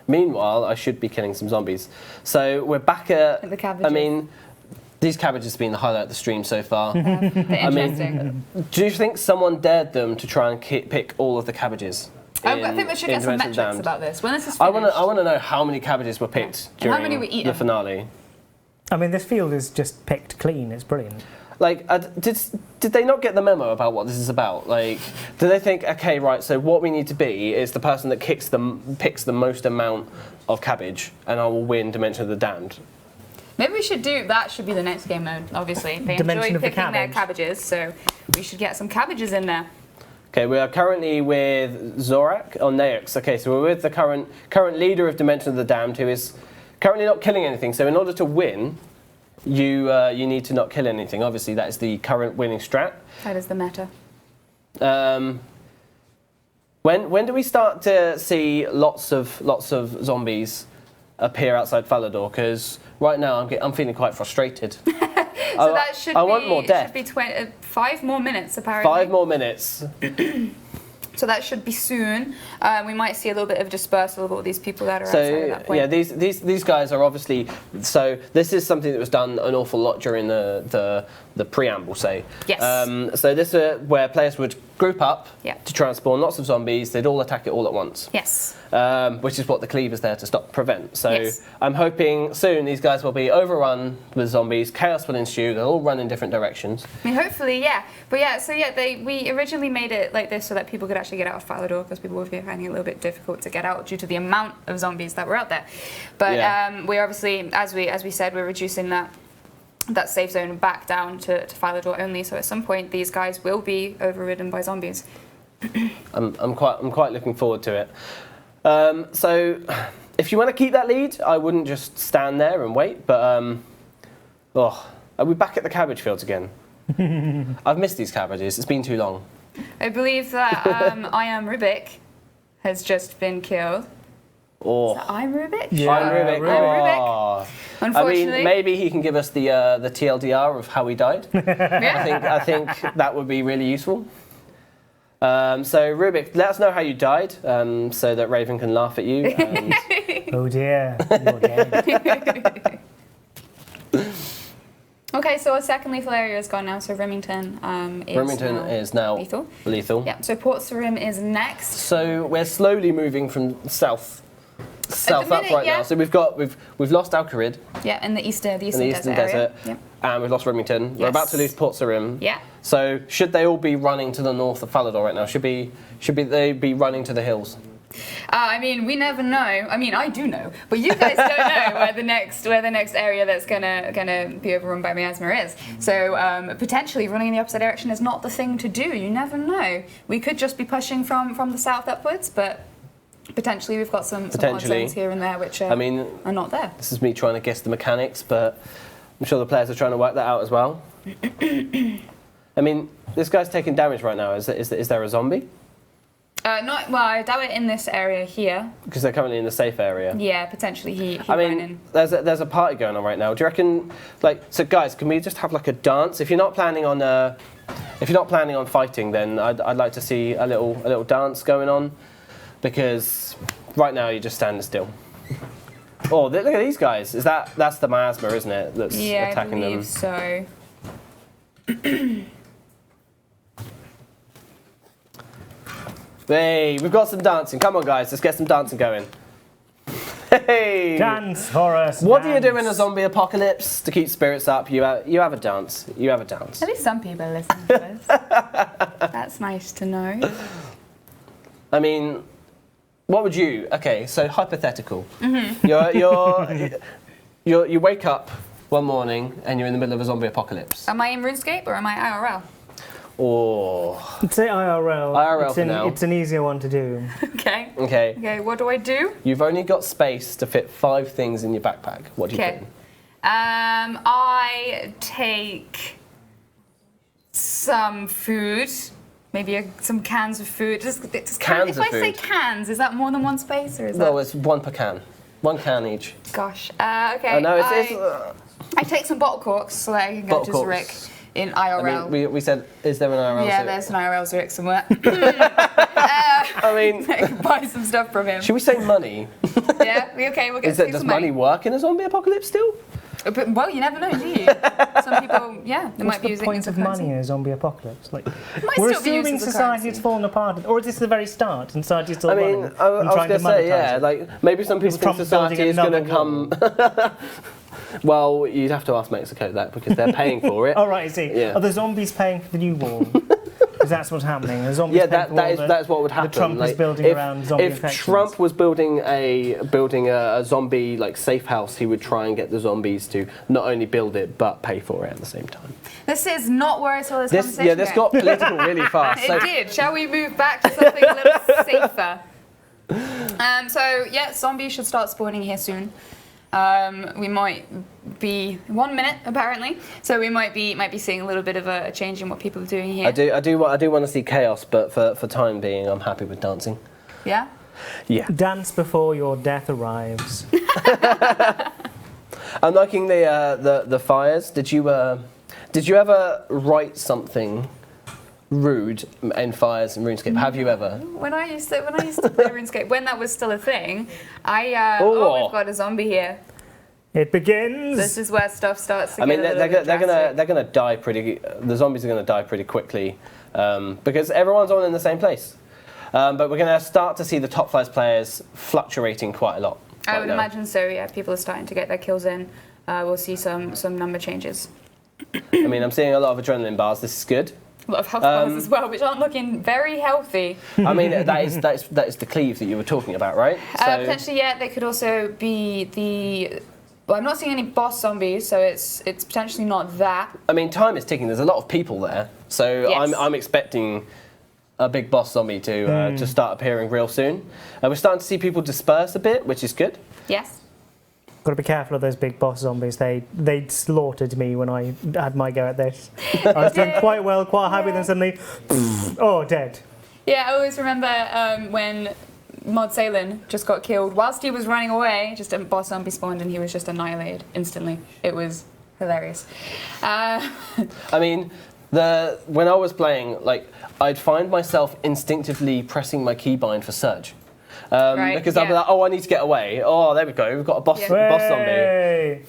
Meanwhile, I should be killing some zombies. So we're back at The cabbages. I mean, these cabbages have been the highlight of the stream so far. They're interesting. Do you think someone dared them to try and pick all of the cabbages? I think we should get some Dimension metrics Damned? about this. When this is I finished, want to know how many cabbages were picked And during how many were eaten? the finale. I mean, this field is just picked clean. It's brilliant. Like, did they not get the memo about what this is about? Like, do they think, okay, right, so what we need to be is the person that picks the most amount of cabbage, and I will win Dimension of the Damned? maybe we should do that. Should be the next game mode. Obviously, they Dimension enjoy of the picking their cabbage. cabbages, so we should get some cabbages in there. Okay, we are currently with Zorak or Naox. Okay, so we're with the current leader of Dimension of the Damned, who is currently not killing anything. So in order to win, you need to not kill anything. Obviously, that is the current winning strat. That is the meta. When do we start to see lots of zombies appear outside Falador? Because right now I'm feeling quite frustrated. So that should I be, want more death. should be 5 more minutes apparently. 5 more minutes. So that should be soon. We might see a little bit of dispersal of all these people that are outside at that So point. yeah, these guys are obviously. So this is something that was done an awful lot during the preamble, say. Yes. So this is where players would group up Yeah. to try and spawn lots of zombies. They'd all attack it all at once. Yes. Which is what the cleaver's there to prevent. So Yes. I'm hoping soon these guys will be overrun with zombies. Chaos will ensue. They'll all run in different directions. I mean, hopefully, yeah. But yeah, so yeah, we originally made it like this so that people could actually get out of Falador because people were finding it a little bit difficult to get out due to the amount of zombies that were out there. But Yeah. we obviously, as we said, we're reducing that safe zone back down to Falador only. So at some point, these guys will be overridden by zombies. I'm quite looking forward to it. So, if you want to keep that lead, I wouldn't just stand there and wait. But are we back at the cabbage fields again? I've missed these cabbages. It's been too long. I believe that I am Rubik has just been killed. Oh, I'm Rubik? Yeah, I'm Rubik. Rubik. Oh. Unfortunately. I mean, maybe he can give us the TLDR of how he died. Yeah. I think that would be really useful. So Rubik, let us know how you died, so that Raven can laugh at you. And Oh dear, you're dead. Okay, so our second lethal area is gone now, so Remington is now lethal. Yeah, so Port Sarim is next. So we're slowly moving from south up minute, right yeah. now. So we've lost Al Kharid Yeah, in the eastern desert, area. Yeah. and we've lost Remington. We're Yes. about to lose Port Sarim. Yeah. So should they all be running to the north of Falador right now? Should they be running to the hills? I mean, we never know. I mean, I do know, but you guys don't know where the next area that's gonna be overrun by miasma is. So potentially running in the opposite direction is not the thing to do. You never know. We could just be pushing from the south upwards, but potentially we've got some odd zones here and there which are not there. This is me trying to guess the mechanics, but I'm sure the players are trying to work that out as well. I mean, this guy's taking damage right now. Is there a zombie? I doubt it in this area here. Because they're currently in the safe area. Yeah, potentially he I ran mean, in. there's a party going on right now. Do you reckon, so guys, can we just have like a dance? If you're not planning on fighting, then I'd like to see a little dance going on, because right now you're just standing still. Oh, look at these guys. That's the miasma, isn't it? That's attacking them. Yeah, I believe so. Hey, we've got some dancing. Come on, guys, let's get some dancing going. Hey! Dance, Horace. What do you do in a zombie apocalypse to keep spirits up? You have a dance. You have a dance. At least some people listen to this. That's nice to know. I mean, what would you? Okay, so hypothetical. Mm-hmm. You wake up one morning and you're in the middle of a zombie apocalypse. Am I in RuneScape or am I IRL? Oh. I'd say IRL. IRL for now. It's an easier one to do. Okay. Okay. Okay, what do I do? You've only got space to fit 5 things in your backpack. What do you Okay. do? I take some food, maybe some cans of food. Just Cans if of I say food? cans, is that more than one space or is Well, that? it's 1 per can. 1 can each. Gosh. Okay. I know it's. I take some bottle corks so that I can go to Bottle Zurich corks. in I IRL. mean, we said, is there an IRL? Yeah, Zurich? there's an IRL Zurich somewhere. I mean, I can buy some stuff from him. should we say money? Yeah, okay, we'll get Does some money work in a zombie apocalypse still? But, well, you never know, do you? Some people, yeah, they What's might be the using point it as of a money currency. in a zombie apocalypse? Like, might we're still be used assuming as a society's currency. fallen apart, or is this the very start and society's still I running? mean, I was and trying going to to say, monetize yeah, it? like maybe some people Is think Trump society building is going to another come. Well, you'd have to ask Mexico that because they're paying for it. Oh right, I see. Yeah. Are the zombies paying for the new wall? Because that's what's happening. The zombies Yeah, paying for all that's what would happen. The Trump like, is building if, around zombie if infections. Trump was building a zombie like safe house, he would try and get the zombies to not only build it but pay for it at the same time. This is not where I saw this conversation Yeah, this got going. political really fast. It did. Shall we move back to something a little safer? So yeah, zombies should start spawning here soon. We might be 1 minute apparently, so we might be seeing a little bit of a change in what people are doing here. I do want to see chaos, but for time being, I'm happy with dancing. Yeah. Yeah. Dance before your death arrives. I'm liking the fires. Did you ever write something rude in fires in RuneScape? Have you ever? When I used to play RuneScape, when that was still a thing, we've got a zombie here. It begins. This is where stuff starts to I mean, get a little bit drastic. they're gonna die pretty. The zombies are gonna die pretty quickly because everyone's all in the same place. But we're gonna start to see the top 5 players fluctuating quite a lot. I right would now. imagine so. Yeah, people are starting to get their kills in. We'll see some number changes. I mean, I'm seeing a lot of adrenaline bars. This is good. A lot of health bars as well, which aren't looking very healthy. I mean, that is the cleave that you were talking about, right? Potentially, yeah. They could also be the. Well, I'm not seeing any boss zombies, so it's potentially not that. I mean, time is ticking. There's a lot of people there, so Yes. I'm expecting a big boss zombie to start appearing real soon. We're starting to see people disperse a bit, which is good. Yes. Got to be careful of those big boss zombies. They slaughtered me when I had my go at this. I was doing quite well, quite happy, then suddenly, oh, dead. Yeah, I always remember when Mod Salen just got killed whilst he was running away. Just a boss zombie spawned and he was just annihilated instantly. It was hilarious. I mean, when I was playing, like, I'd find myself instinctively pressing my keybind for surge. Because I'd be like, oh, I need to get away. Oh, there we go. We've got a boss zombie.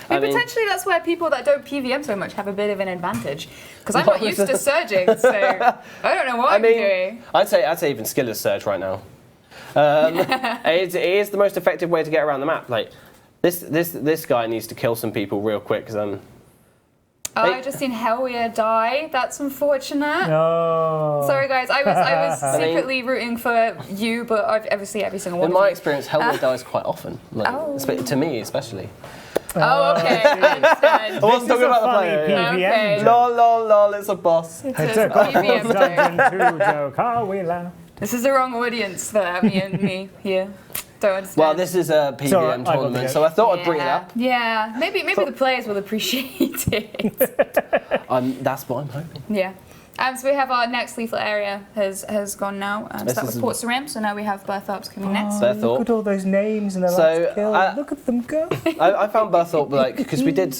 I mean, potentially that's where people that don't PVM so much have a bit of an advantage. Because I'm not used to surging, so I don't know what I'm doing. I'd say even skill is surge right now. It is the most effective way to get around the map. Like, this guy needs to kill some people real quick because I just seen Hellweir die. That's unfortunate. No. Sorry, guys. I was secretly rooting for you, but obviously every single one. In my experience, Hellweir dies quite often. Like, to me, especially. Oh, okay. I understand. I wasn't talking about the player. Okay. Lol, it's a boss. It's a PVM joke. joke. Oh, we laugh. This is the wrong audience for me here. Don't understand. Well, this is a PVM tournament, so I thought I'd bring it up. Yeah, maybe the players will appreciate it. That's what I'm hoping. Yeah. So we have our next lethal area has gone now. So that was Port Sarim, so now we have Berthorpe's coming next. Berthorpe. Look at all those names and they're like to kill. Look at them go. I found Berthorpe, like, because we did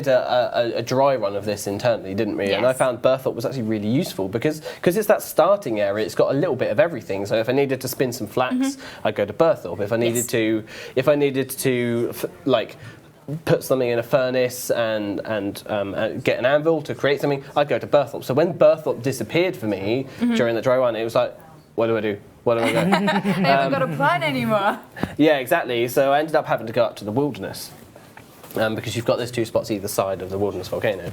a dry run of this internally, didn't we? Yes. And I found Berthorpe was actually really useful because it's that starting area. It's got a little bit of everything. So if I needed to spin some flax, I'd go to Berthorpe. If I needed to like put something in a furnace and get an anvil to create something, I'd go to Berthorpe. So when Berthorpe disappeared for me during the dry run, it was like, what do I do? What do I do? They haven't got a plan anymore. Yeah, exactly. So I ended up having to go up to the wilderness. Because you've got those two spots either side of the wilderness volcano.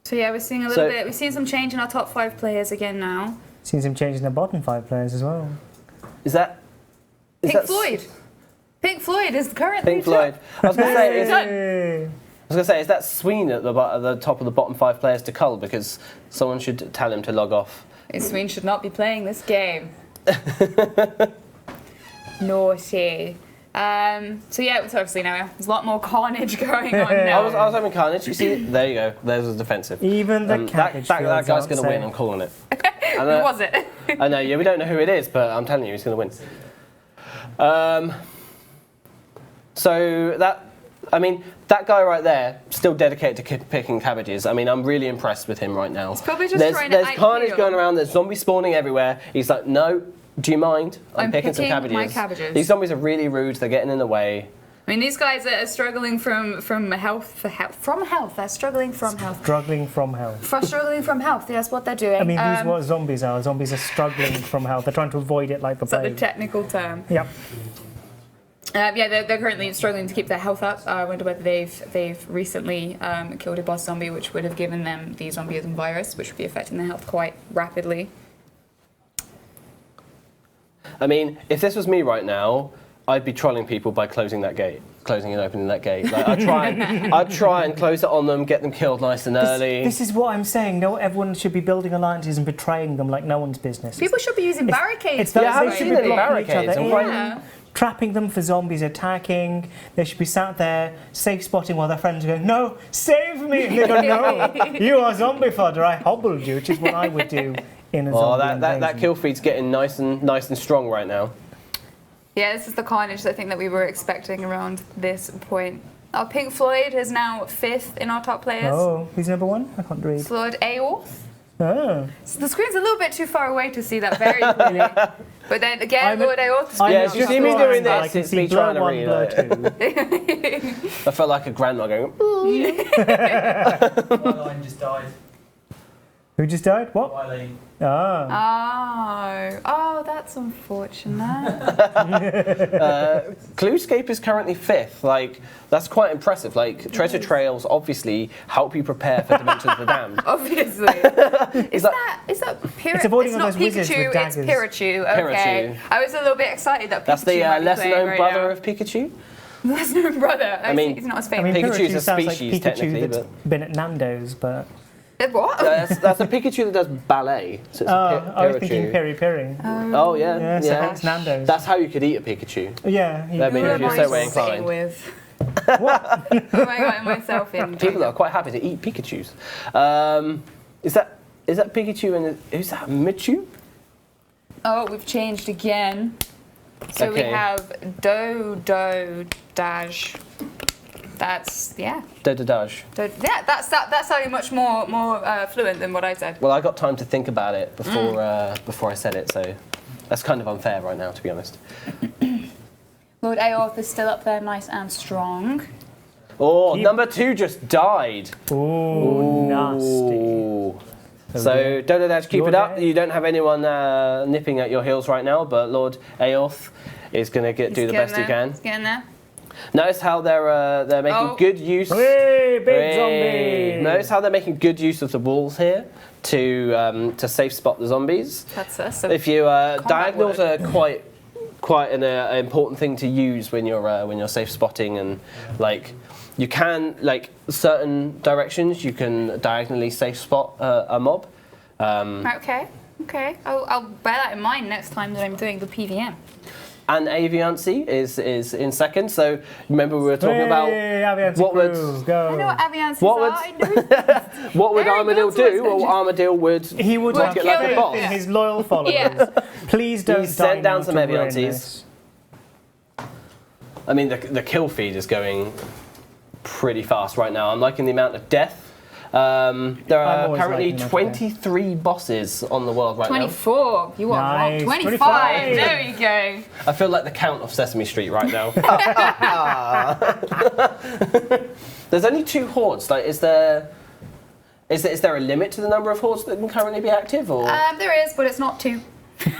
So yeah, we're seeing a little bit. We've seen some change in our top 5 players again now. Seen some change in the bottom 5 players as well. Is that Pink Floyd? Pink Floyd is currently Pink Floyd. I was going Hey. to say, is that Sween at the top of the bottom 5 players to cull? Because someone should tell him to log off. Sween should not be playing this game. Naughty. So yeah, it's obviously now there's a lot more carnage going on now. I was having carnage. You see, there you go. There's a defensive. Even the cabbage that guy's fields going to win. I'm calling it. Who was it? I know. Yeah, we don't know who it is, but I'm telling you, he's going to win. So that guy right there, still dedicated to picking cabbages. I mean, I'm really impressed with him right now. He's probably just there's trying to carnage going around. There's zombies spawning everywhere. He's like, no. Do you mind? I'm picking some cabbages. My cabbages. These zombies are really rude. They're getting in the way. I mean, these guys are struggling from health. They're struggling from health. Struggling from health. Struggling from health. That's what they're doing. I mean, these are what zombies are. Zombies are struggling from health. They're trying to avoid it like the plague. That's the technical term. Yep. Yeah, they're currently struggling to keep their health up. I wonder whether they've recently killed a boss zombie, which would have given them the zombieism virus, which would be affecting their health quite rapidly. I mean, if this was me right now, I'd be trolling people by closing and opening that gate. Like, I'd try and close it on them, get them killed nice and early. This is what I'm saying. No, everyone should be building alliances and betraying them like no one's business. People should be using barricades. I haven't seen any barricades. Trapping them for zombies attacking. They should be sat there, safe spotting while their friends are going, no, save me! And they go, no, you are zombie fodder, I hobbled you, which is what I would do in a zombie that kill feed's getting nice and strong right now. Yeah, this is the carnage I think that we were expecting around this point. Our Pink Floyd is now 5th in our top players. Oh, who's number 1? I can't read. Lord Aorth. Oh. So the screen's a little bit too far away to see that very clearly. But then again, Lord Aorth. Yeah, if you see me doing I this, can it's see me trying to blur read 1, blur 2. I felt like a grandma going, My line just died. Who just died? What? Eileen. Oh, that's unfortunate. Cluescape is currently 5th. Like, that's quite impressive. Like, treasure trails obviously help you prepare for Dimensions of the Damned. Obviously. Is that Pirachu? It's avoiding It's all not those wizards with Pikachu, it's daggers. Pirachu. Okay. Pirachu. I was a little bit excited that Pikachu That's the might be lesser-known playing right brother now. of Pikachu. Lesser-known brother. I mean, he's not as I mean, famous. Pikachu's a Pikachu sounds like species, Pikachu technically, that's been at Nando's, but... What? That's a Pikachu that does ballet. So it's a I was thinking peri-peri. Oh yeah, Yeah, so that's Nando's. That's how you could eat a Pikachu. Yeah. I mean, if you're so way sitting inclined. with? What? Who am I getting myself in? People are quite happy to eat Pikachus. Is that Pikachu and who's that? Michu? Oh, we've changed again. So Okay. we have do dash. That's Dododaj. yeah. That's sounding much more fluent than what I said. Well, I got time to think about it before I said it, so that's kind of unfair right now, to be honest. Lord Aorth is still up there, nice and strong. Oh, number 2 just died. Ooh, nasty. Ooh. So, Dododaj, keep it up. You don't have anyone nipping at your heels right now, but Lord Aorth is going to do the best he can. He's getting there. Notice how they're making good use. Hey, big zombie! Notice how they're making good use of the walls here to safe spot the zombies. That's us. If you diagonals are quite an important thing to use when you're safe spotting, and like you can certain directions you can diagonally safe spot a mob. Okay. I'll bear that in mind next time that I'm doing the PVM. And Aviancy is in second. So remember we were talking about what would I know what Aviances What are. would- I know. what would Very Armadillo good do? towards Well, Armadillo would He would make it like a kill boss. him. his loyal followers. Yeah. Please don't He's sent die down now some to ruin Aviancies. this. I mean, the kill feed is going pretty fast right now. I'm liking the amount of death. There I'm are always currently liking that, 23 bosses on the world right 24. You are wrong. Nice. 25. 25. There we go. now. I feel like the Count of Sesame Street right now. There's only 2 hordes. Like, is there a limit to the number of hordes that can currently be active, or There is, but it's not 2.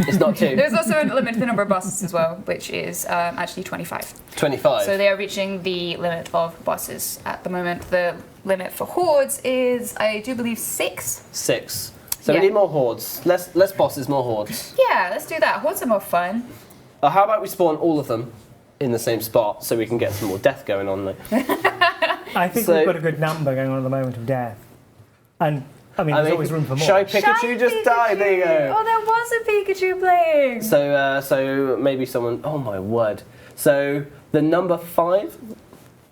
it's not 2? There's also a limit to the number of bosses as well, which is actually 25. 25. So they are reaching the limit of bosses at the moment. The limit for hordes is, I do believe, 6. 6. So Yeah. we need more hordes. Less bosses, more hordes. Yeah, let's do that. Hordes are more fun. How about we spawn all of them in the same spot so we can get some more death going on? Like. I think So- we've got a good number going on at the moment of death. And, I mean, there's always room for more. Shy Pikachu just died. There you go. Oh, there was a Pikachu playing. So maybe someone. Oh my word! So the number 5,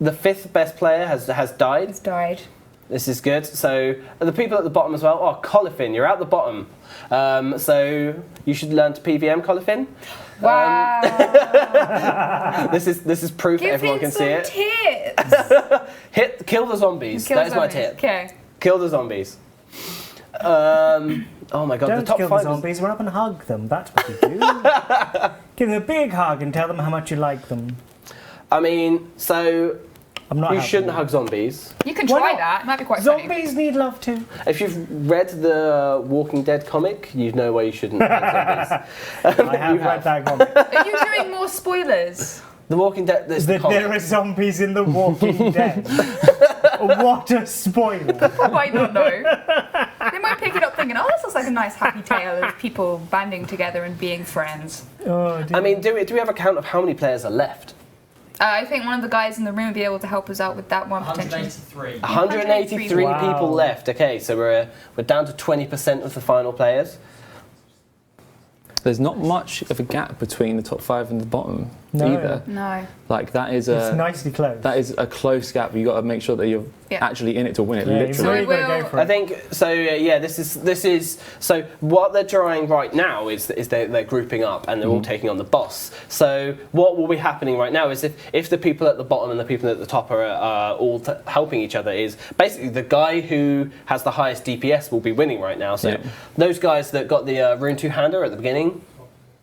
the 5th best player has died. It's died. This is good. So the people at the bottom as well. Oh, Colifin, you're at the bottom. So you should learn to PVM, Colifin. Wow. This is proof Give everyone him can see some it. tips. Kill the zombies. Kill That is my zombies. tip. Okay. Kill the zombies. Oh my god! Don't the top kill 5 the zombies, run up and hug them. That's what you do. Give them a big hug and tell them how much you like them. I mean, so I'm not. you helping shouldn't you. hug zombies. You can Why try not? that. It might be quite funny. Zombies need love too. If you've read the Walking Dead comic, you know why you shouldn't hug zombies. I have read that comic. Are you doing more spoilers? The Walking Dead. There's the comic. There are zombies in The Walking Dead. What a spoiler! I might not know. They might pick it up thinking, oh, this looks like a nice happy tale of people banding together and being friends. Oh, dear. I mean, do we have a count of how many players are left? I think one of the guys in the room would be able to help us out with that one potentially. 183. 183 Wow. people left. Okay, so we're down to 20% of the final players. There's not much of a gap between the top 5 and the bottom No. either. No. Like that is it's a nicely close. that is a close gap. You got to make sure that you're Yeah. actually in it to win it. Yeah, you've literally. really got to will- go for I it. think so. Yeah, this is so. What they're trying right now is they're grouping up and they're all taking on the boss. So what will be happening right now is if the people at the bottom and the people at the top are all helping each other, is basically the guy who has the highest DPS will be winning right now. So Yeah. those guys that got the rune 2-hander at the beginning,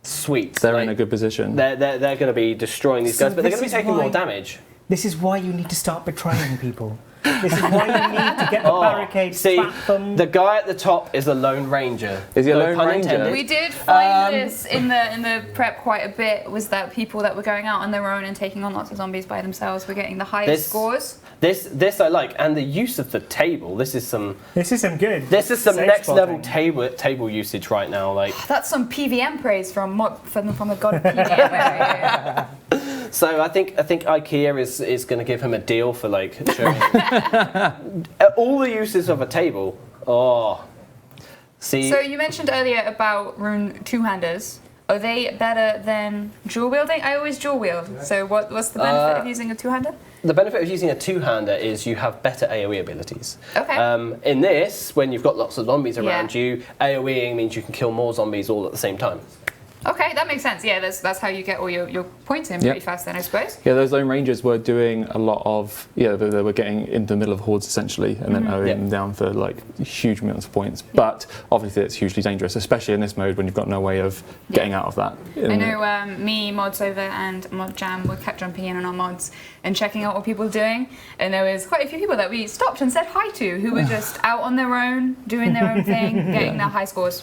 sweet. They're in Like, a good position. They're going to be destroying these So guys, but they're this going to be is taking why- more damage. This is why you need to start betraying people. This is why you need to get the barricades, See, trap them. the guy at the top is a lone ranger. Is he a No lone pun ranger? intended. We did find this in the prep quite a bit, was that people that were going out on their own and taking on lots of zombies by themselves were getting the highest This- scores. This I like, and the use of the table. This is some This is some good. next safe level spotting. table usage right now. Like, That's some PVM praise from the god of PVM. right here. so I think IKEA is going to give him a deal for like showing all the uses of a table Oh. See. So you mentioned earlier about rune two-handers. Are they better than dual wielding? I always dual wield. So what's the benefit of using a two-hander? The benefit of using a two-hander is you have better AoE abilities. Okay. In this, when you've got lots of zombies around you, AoEing means you can kill more zombies all at the same time. Okay, that makes sense. Yeah, that's how you get all your points in pretty fast then, I suppose. Yeah, those Lone Rangers were doing a lot of, they were getting into the middle of hordes essentially, and then owing them down for like huge amounts of points. But obviously it's hugely dangerous, especially in this mode when you've got no way of getting out of that. I know me, Mods Over, and Mod Jam, we kept jumping in on our mods and checking out what people were doing. And there was quite a few people that we stopped and said hi to who were just out on their own, doing their own thing, getting their high scores.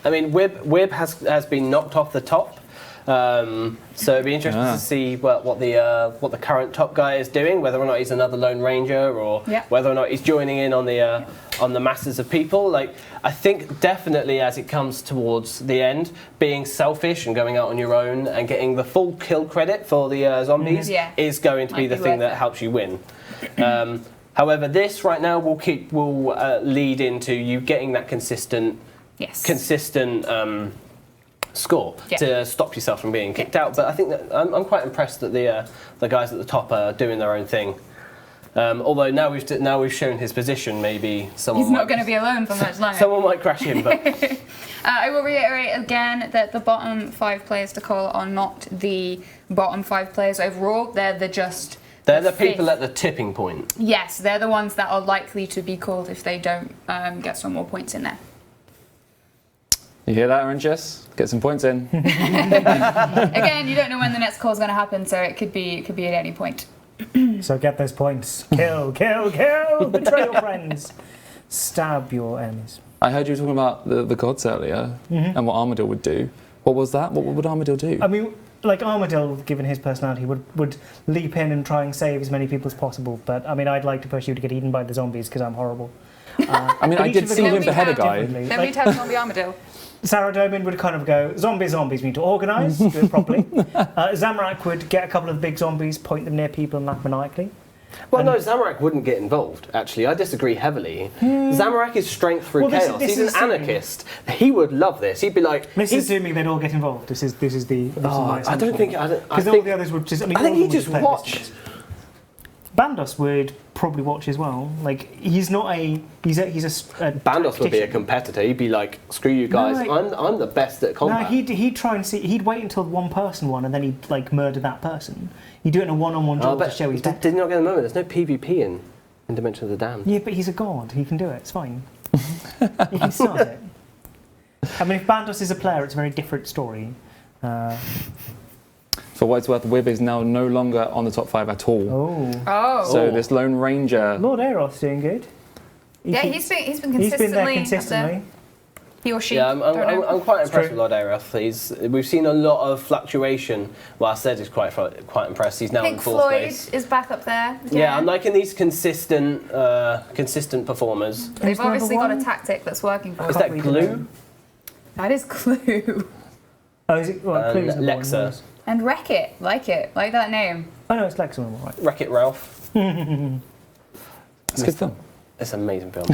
I mean, Wib has been knocked off the top, so it'd be interesting to see what the current top guy is doing, whether or not he's another Lone Ranger or whether or not he's joining in on the masses of people. Like, I think definitely as it comes towards the end, being selfish and going out on your own and getting the full kill credit for the zombies is going to be the thing that helps you win. However, this right now will lead into you getting that consistent score to stop yourself from being kicked out. But I think that I'm quite impressed that the guys at the top are doing their own thing. Although now we've shown his position, maybe someone he's not going to be alone for much longer. Someone might crash him. But I will reiterate again that the bottom 5 players to call are not the bottom 5 players overall. They're the people at the tipping point. Yes, they're the ones that are likely to be called if they don't get some more points in there. You hear that, Orange? Yes? Get some points in. Again, you don't know when the next call's going to happen, so it could be at any point. So get those points. Kill, kill, kill! Betray your friends. Stab your enemies. I heard you were talking about the gods earlier and what Armadil would do. What was that? What would Armadil do? I mean, like Armadil, given his personality, would leap in and try and save as many people as possible. But I mean, I'd like to push you to get eaten by the zombies because I'm horrible. I mean, I did see him behead a guy. Then we'd have Zombie Armadil. Sarah Doman would kind of go, zombies, we need to organise, do it properly. Zamorak would get a couple of big zombies, point them near people and laugh maniacally. Well, no, Zamorak wouldn't get involved, actually. I disagree heavily. Zamorak is strength through chaos. He's an anarchist. He would love this. He'd be like... This is assuming they'd all get involved. This is my I don't think... Because all the others would just... I think he'd just watch. Bandos would probably watch as well. Like, he's not a... He's a Bandos would be a competitor. He'd be like, screw you guys, I'm the best at combat. No, he'd try and see... He'd wait until one person won and then he'd, like, murder that person. He'd do it in a one-on-one duel to show he's better. Did not get the moment. There's no PvP in Dimension of the Damned. Yeah, but he's a god. He can do it. It's fine. He can start it. I mean, if Bandos is a player, it's a very different story. For what it's worth, Wib is now no longer on the top 5 at all. Oh. So this Lone Ranger... Lord Aeroth's doing good. He's been consistently... He's been there consistently. He or she. Yeah, I'm quite impressed with Lord Aeroth. We've seen a lot of fluctuation. Well, I said he's quite impressed. He's now in 4th place. Floyd is back up there. Yeah, I'm liking these consistent performers. They've obviously got a tactic that's working for them. Is that Glue? That is Glue. Oh, is it? Well, Clue's Lexa. And Wreck-It, like that name. Oh no, it's Lexa, right? Wreck-It Ralph. It's a good film. It's an amazing film.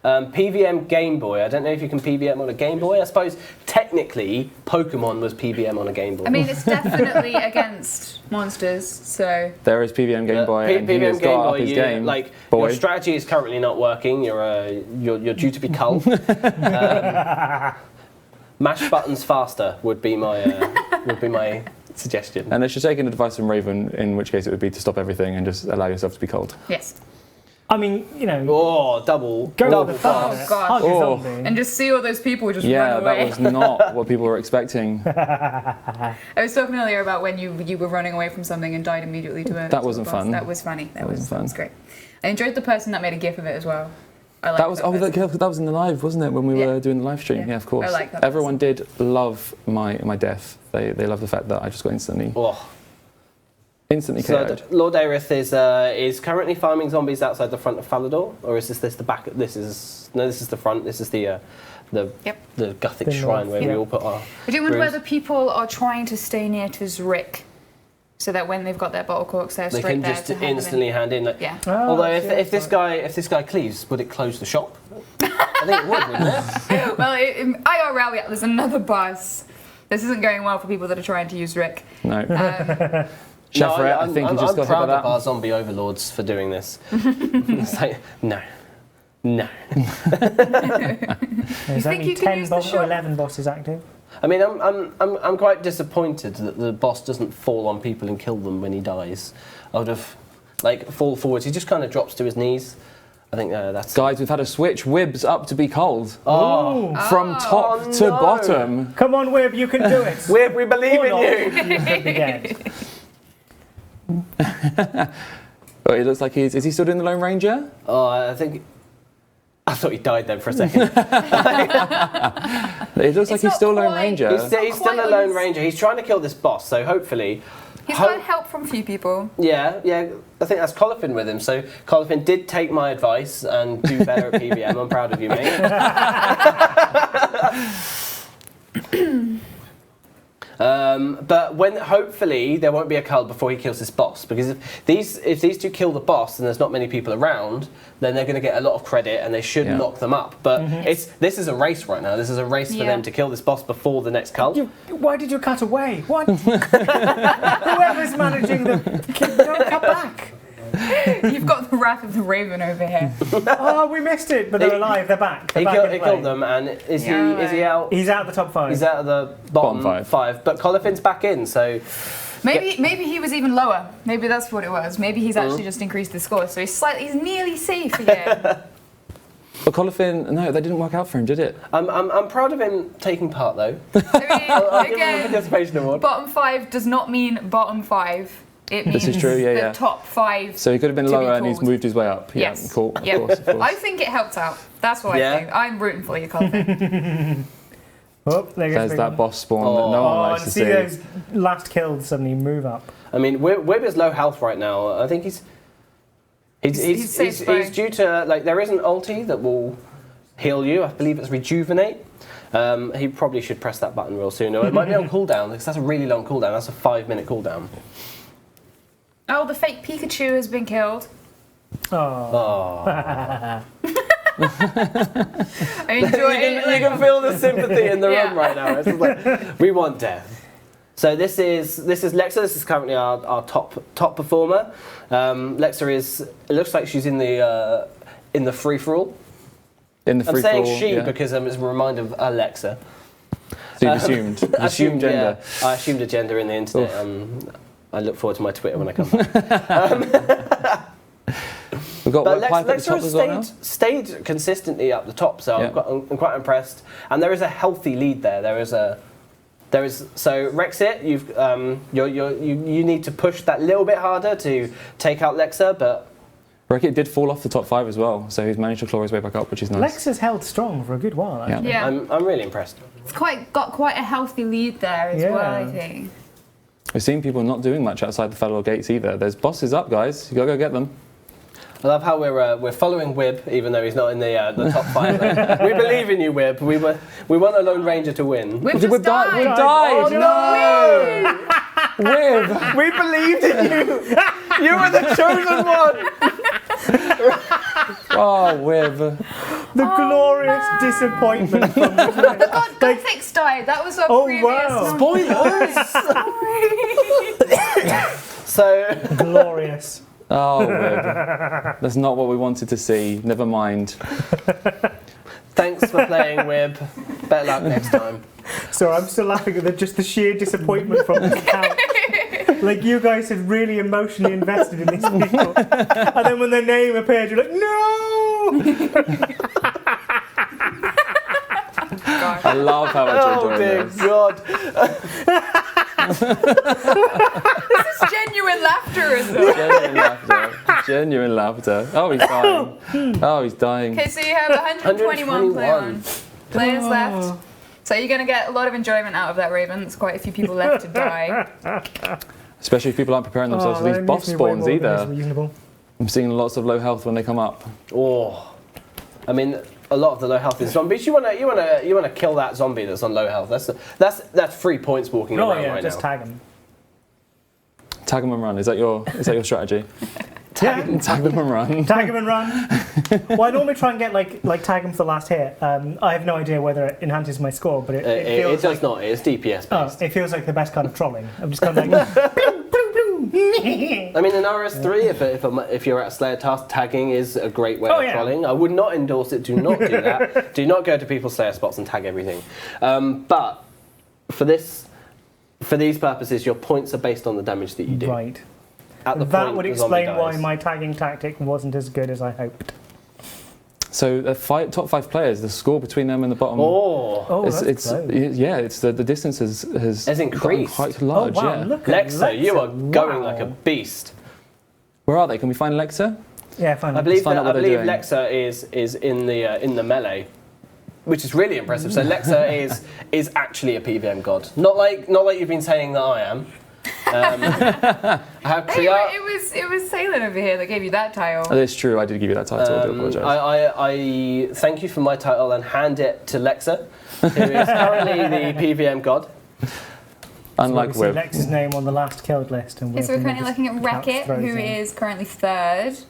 PVM Game Boy. I don't know if you can PVM on a Game Boy. I suppose technically Pokemon was PVM on a Game Boy. I mean, it's definitely against monsters, so... There is PVM Game Boy, and he has got up his game. Like, your strategy is currently not working. You're due to be culled. Mash buttons faster would be my suggestion. And they should take an advice from Raven, in which case it would be to stop everything and just allow yourself to be cold. Yes. I mean, you know... Oh, double Oh, God. Oh. And just see all those people just run away. That was not what people were expecting. I was talking earlier about when you were running away from something and died immediately to it. That wasn't fun. That was funny. That was fun. great. I enjoyed the person that made a gif of it as well. That was in the live, wasn't it? When we were doing the live stream. Yeah, of course. I like that. Everyone did love my death. They loved the fact that I just got instantly KO'd. So Lord Aerith is currently farming zombies outside the front of Falador, or is this the back? This is the front. This is the Gothic shrine where we all put our. I do wonder whether people are trying to stay near to Zrick, so that when they've got their bottle corks, they're They straight can there just to hand them in. instantly hand in. Like, Yeah. although if this guy cleaves, would it close the shop? I think it would, wouldn't it? Well, in IRL, yeah, there's another bus. This isn't going well for people that are trying to use Rick. No. Um, Chefret, I think he just got hit by proud of that. our zombie overlords for doing this. It's like, no. There's think only you can 10 use the or shop? 11 bosses active. I mean, I'm quite disappointed that the boss doesn't fall on people and kill them when he dies. I would have, fall forwards. He just kind of drops to his knees. I think that's... Guys, we've had a switch. Wib's up to be cold. Oh. From top to no. bottom. Come on, Wib, you can do it. Wib, we believe in Or you! not, you could be dead. Oh, it looks like is he still doing the Lone Ranger? Oh, I thought he died then for a second. It looks like he's not still Lone quite- Ranger. He's still quite a on Lone his- Ranger. He's trying to kill this boss, so hopefully... He's got help from a few people. Yeah, I think that's Colifin with him. So Colifin did take my advice and do better at PVM. I'm proud of you, mate. But hopefully there won't be a cull before he kills this boss, because if these two kill the boss and there's not many people around, then they're going to get a lot of credit and they should knock them up. But this is a race right now. This is a race for them to kill this boss before the next cull. Why did you cut away? What? Whoever's managing don't cut back. You've got the Wrath of the Raven over here. Oh, we missed it, but they're alive. They're back. They're He back in play. killed them, and is he out? He's out of the top 5. He's out of the bottom five. But Colifin's back in, so Maybe he was even lower. Maybe that's what it was. Maybe he's actually just increased the score, so he's nearly safe again. But Colifin, no, that didn't work out for him, did it? I'm proud of him taking part though. I mean, Give him a participation award. bottom 5 does not mean bottom 5. It means This is true, the top 5. So he could have been to be lower and he's called. moved his way up. Yeah, Yes. cool. Of Yeah. course. I think it helped out. That's what I think. I'm rooting for you, Colin. Oh, There's that boss spawn that no one likes to see see. those last kills suddenly move up. I mean, Wib is low health right now. I think he's due to there is an ulti that will heal you. I believe it's rejuvenate. He probably should press that button real soon. Or it might be on cooldown because that's a really long cooldown. That's a 5-minute cooldown. Oh, the fake Pikachu has been killed. Oh. I enjoy it. You can feel the sympathy in the room right now. It's just like, we want death. So this is Lexa. This is currently our top performer. Lexa is. It looks like she's in the free for all. In the free I'm saying for all, she yeah. because it's a reminder of Alexa. So you assumed gender. Yeah, I assumed a gender in the internet. I look forward to my Twitter when I come back. We've got But Wet Pipe at the Lexa top as well now. has stayed consistently up the top, so I'm quite impressed. And there is a healthy lead there. There is so Rexit, you need to push that little bit harder to take out Lexa, but Rexit did fall off the top 5 as well, so he's managed to claw his way back up, which is nice. Lexa's held strong for a good while, actually. Yeah. I'm really impressed. It's got quite a healthy lead there as well, I think. We've seen people not doing much outside the federal gates either. There's bosses up, guys. You gotta go get them. I love how we're following Wib, even though he's not in the top 5. We believe in you, Wib. We want a Lone Ranger to win. We've just died. We've died! Oh, No! Wib! We believed in you. You were the chosen one. Oh, Wib. The glorious disappointment from the God, Gothix died. That was our previous wow. Spoilers. So glorious. Oh, Wib. That's not what we wanted to see. Never mind. thanks for playing, Wib. Better luck next time. So I'm still laughing at just the sheer disappointment from this account. Like, you guys had really emotionally invested in these people. And then when their name appeared, you're like, no! I love how much you're Oh enjoying dear this. God. This is genuine laughter as well. Genuine laughter. Genuine laughter. Oh, he's dying. Oh, he's dying. Okay, so you have 121 players left. So you're going to get a lot of enjoyment out of that, Raven. There's quite a few people left to die. Especially if people aren't preparing themselves for these boss spawns either. Reasonable. I'm seeing lots of low health when they come up. Oh, I mean, a lot of the low health is zombies. You wanna kill that zombie that's on low health. That's 3 points walking around right just now. tag them. Tag them and run. Is that your strategy? Yeah. Tag them and run. Tag him and run. Well, I normally try and get like tag him for the last hit. I have no idea whether it enhances my score, but it feels it does not. It's DPS based. it feels like the best kind of trolling. I'm just kind of like, bloom, bloom, bloom. I mean, in RS3, if you're at a Slayer task, tagging is a great way of trolling. I would not endorse it. Do not do that. Do not go to people's Slayer spots and tag everything. But for these purposes, your points are based on the damage that you do. Right. That would explain why my tagging tactic wasn't as good as I hoped. So the top 5 players, the score between them and the bottom. That's close. It's the distance has increased. Quite large. Oh, wow, yeah. look at Lexa, you are going like a beast. Where are they? Can we find Lexa? Yeah, fine. I believe find out what they're doing. Lexa is in the melee, which is really impressive. So Lexa is actually a PVM god. Not like you've been saying that I am. I have It was Salem over here that gave you that title. It's true, I did give you that title, I do apologise. I thank you for my title and hand it to Lexa, who is currently the PVM god. Unlike so we see Lex's name on the last killed list. And so we're currently looking at Racket, who is currently 3rd.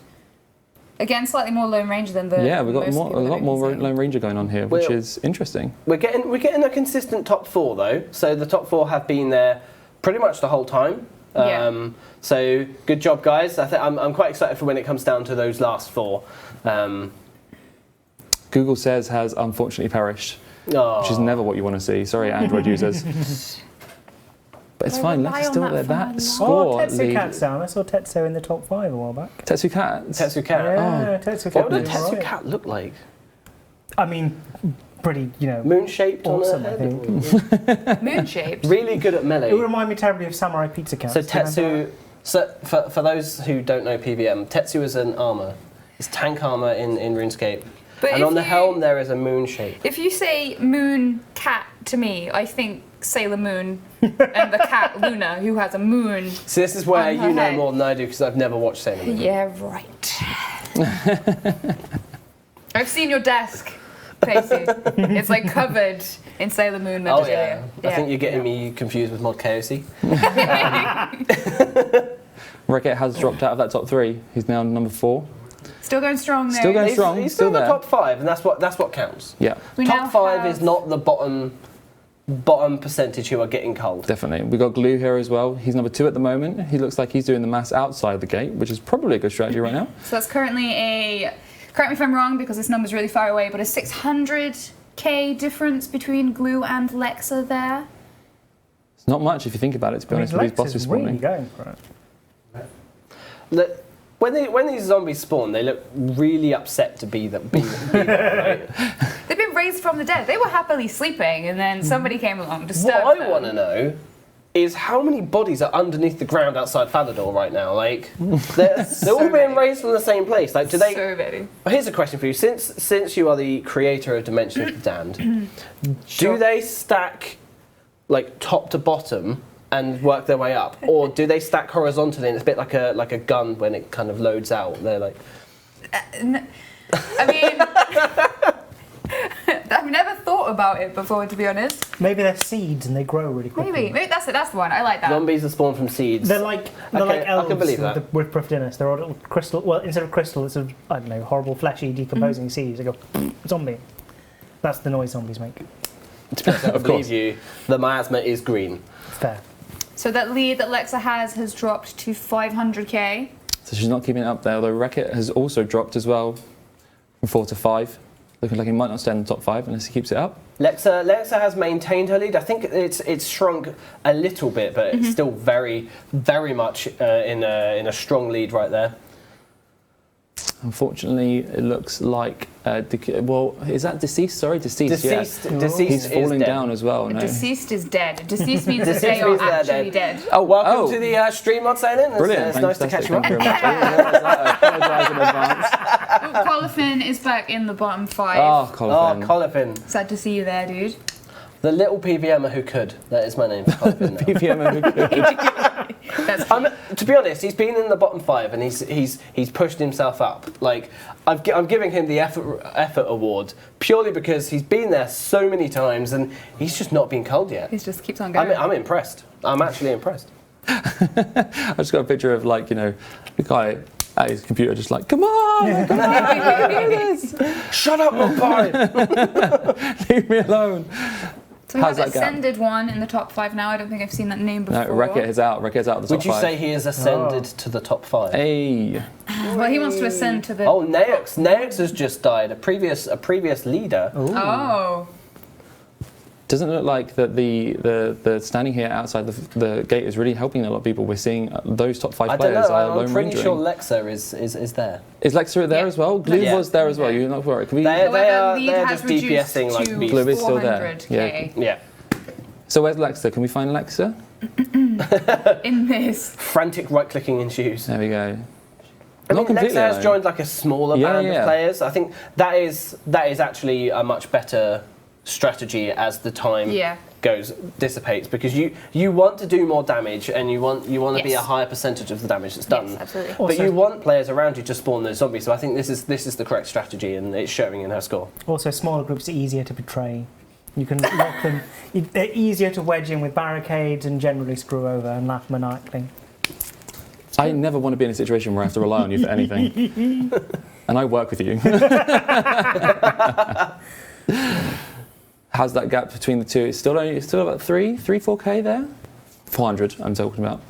Again, slightly more Lone Ranger than the. Yeah, we've got a lot more Lone Ranger going on here, which is interesting. We're getting a consistent top 4 though. So the top 4 have been there pretty much the whole time. So good job, guys. I'm quite excited for when it comes down to those last 4. Google says has unfortunately perished, which is never what you want to see. Sorry, Android users. But it's fine. Let's still let that score. Tetsu Cat's down. I saw Tetsu in the top 5 a while back. Tetsu Cat. Tetsu Cat. Yeah, Tetsu Cat. What would a Tetsu Cat look like? I mean, pretty, moon-shaped awesome, on I think. Moon-shaped. Really good at melee. It would remind me terribly of Samurai Pizza Cat. So Tetsu, for those who don't know PVM, Tetsu is an armour. It's tank armour in RuneScape. But and on the helm there is a moon shape. If you say moon cat to me, I think Sailor Moon and the cat Luna, who has a moon. So this is where you know head. more than I do because I've never watched Sailor Moon. Yeah, right. I've seen your desk, Pacey. It's like covered in Sailor Moon memorabilia. Oh yeah. I think you're getting me confused with Mod KOC. Wreck-It has dropped out of that top 3. He's now number 4. Still going strong there. Still going strong. He's still in the there. top 5, and that's what counts. Yeah. Top 5 is not the bottom percentage who are getting cold. Definitely. We got Glue here as well. He's number 2 at the moment. He looks like he's doing the mass outside the gate, which is probably a good strategy right now. So that's currently correct me if I'm wrong because this number's really far away, but a 600k difference between Glue and Lexa there. It's not much if you think about it, to be honest, with these bosses spawning. Really going for it. Look, when these zombies spawn, they look really upset to be there, right? They've been raised from the dead. They were happily sleeping, and then somebody came along, disturbed What them. I want to know is how many bodies are underneath the ground outside Falador right now? Like, they're all being raised from the same place. Like, do they? So many. Here's a question for you: since you are the creator of Dimension of the Damned, do they stack like top to bottom and work their way up, or do they stack horizontally? And it's a bit like a gun when it kind of loads out. They're like, I mean, I've never thought about it before, to be honest. Maybe they're seeds and they grow really quickly. Maybe that's it. That's the one. I like that. zombies are spawned from seeds. They're like Okay, elves I can believe that. with Prifdinus. They're all little crystal. Well, instead of crystal, it's I don't know, horrible, fleshy, decomposing seeds. They go zombie. That's the noise zombies make. To be honest, I believe you. The miasma is green. Fair. So that lead that Lexa has dropped to 500k. So she's not keeping it up there, although Wreck-It has also dropped as well from 4 to 5. Looking like he might not stay in the top 5 unless he keeps it up. Lexa has maintained her lead. I think it's shrunk a little bit, but it's still very, very much in a strong lead right there. Unfortunately, it looks like is that deceased? Sorry, deceased. Deceased He's is falling dead. down as well. No. Deceased is dead. Deceased means Deceased they are means they're actually dead. dead. Oh, Welcome to the stream, Mod Silent. Brilliant. It's nice to catch you up. Thank you very much. I didn't realise that. I apologise in advance. Colifin is back in the bottom 5. Oh, Colin. Oh, Colifin. Sad to see you there, dude. The little PVMer who could. That is my name for Colifin now. PVM. That's To be honest, he's been in the bottom 5 and he's pushed himself up. Like I'm giving him the effort award purely because he's been there so many times and he's just not been culled yet. He just keeps on going. I'm impressed. I'm actually impressed. I just got a picture of like, the guy at his computer just like, come on, come on, Shut up, Mumbai! leave me alone. So we How's have that gap? Ascended one in the top 5 now. I don't think I've seen that name before. No, Wreck-It is out. Wreck-It is out of the top Would you 5. say he has ascended to the top 5? Hey. Well, he wants to ascend to the... Oh, Neox. Neox has just died. A previous leader. Oh. Doesn't look like that the standing here outside the gate is really helping a lot of people. We're seeing those top 5 I don't players know. are I'm lone pretty rangering. sure Lexa is there. Is Lexa there as well? Glue Yeah. was there as well. Okay. You're not worried. Can we? However, They're lead has just reduced DPSing like to beasts. Glue is still there. 400k Yeah. So where's Lexa? Can we find Lexa? in this. Frantic right-clicking ensues. There we go. I Not mean, Lexa completely has alone. joined like a smaller band of players. I think that is actually a much better strategy as the time dissipates, because you want to do more damage and you want to be a higher percentage of the damage that's done. Yes, absolutely. But you want players around you to spawn those zombies. So I think this is the correct strategy, and it's showing in her score. Also, smaller groups are easier to betray. You can lock them. They're easier to wedge in with barricades and generally screw over and laugh maniacally. I never want to be in a situation where I have to rely on you for anything. And I work with you. How's that gap between the two? It's still about 4K there? 400, I'm talking about.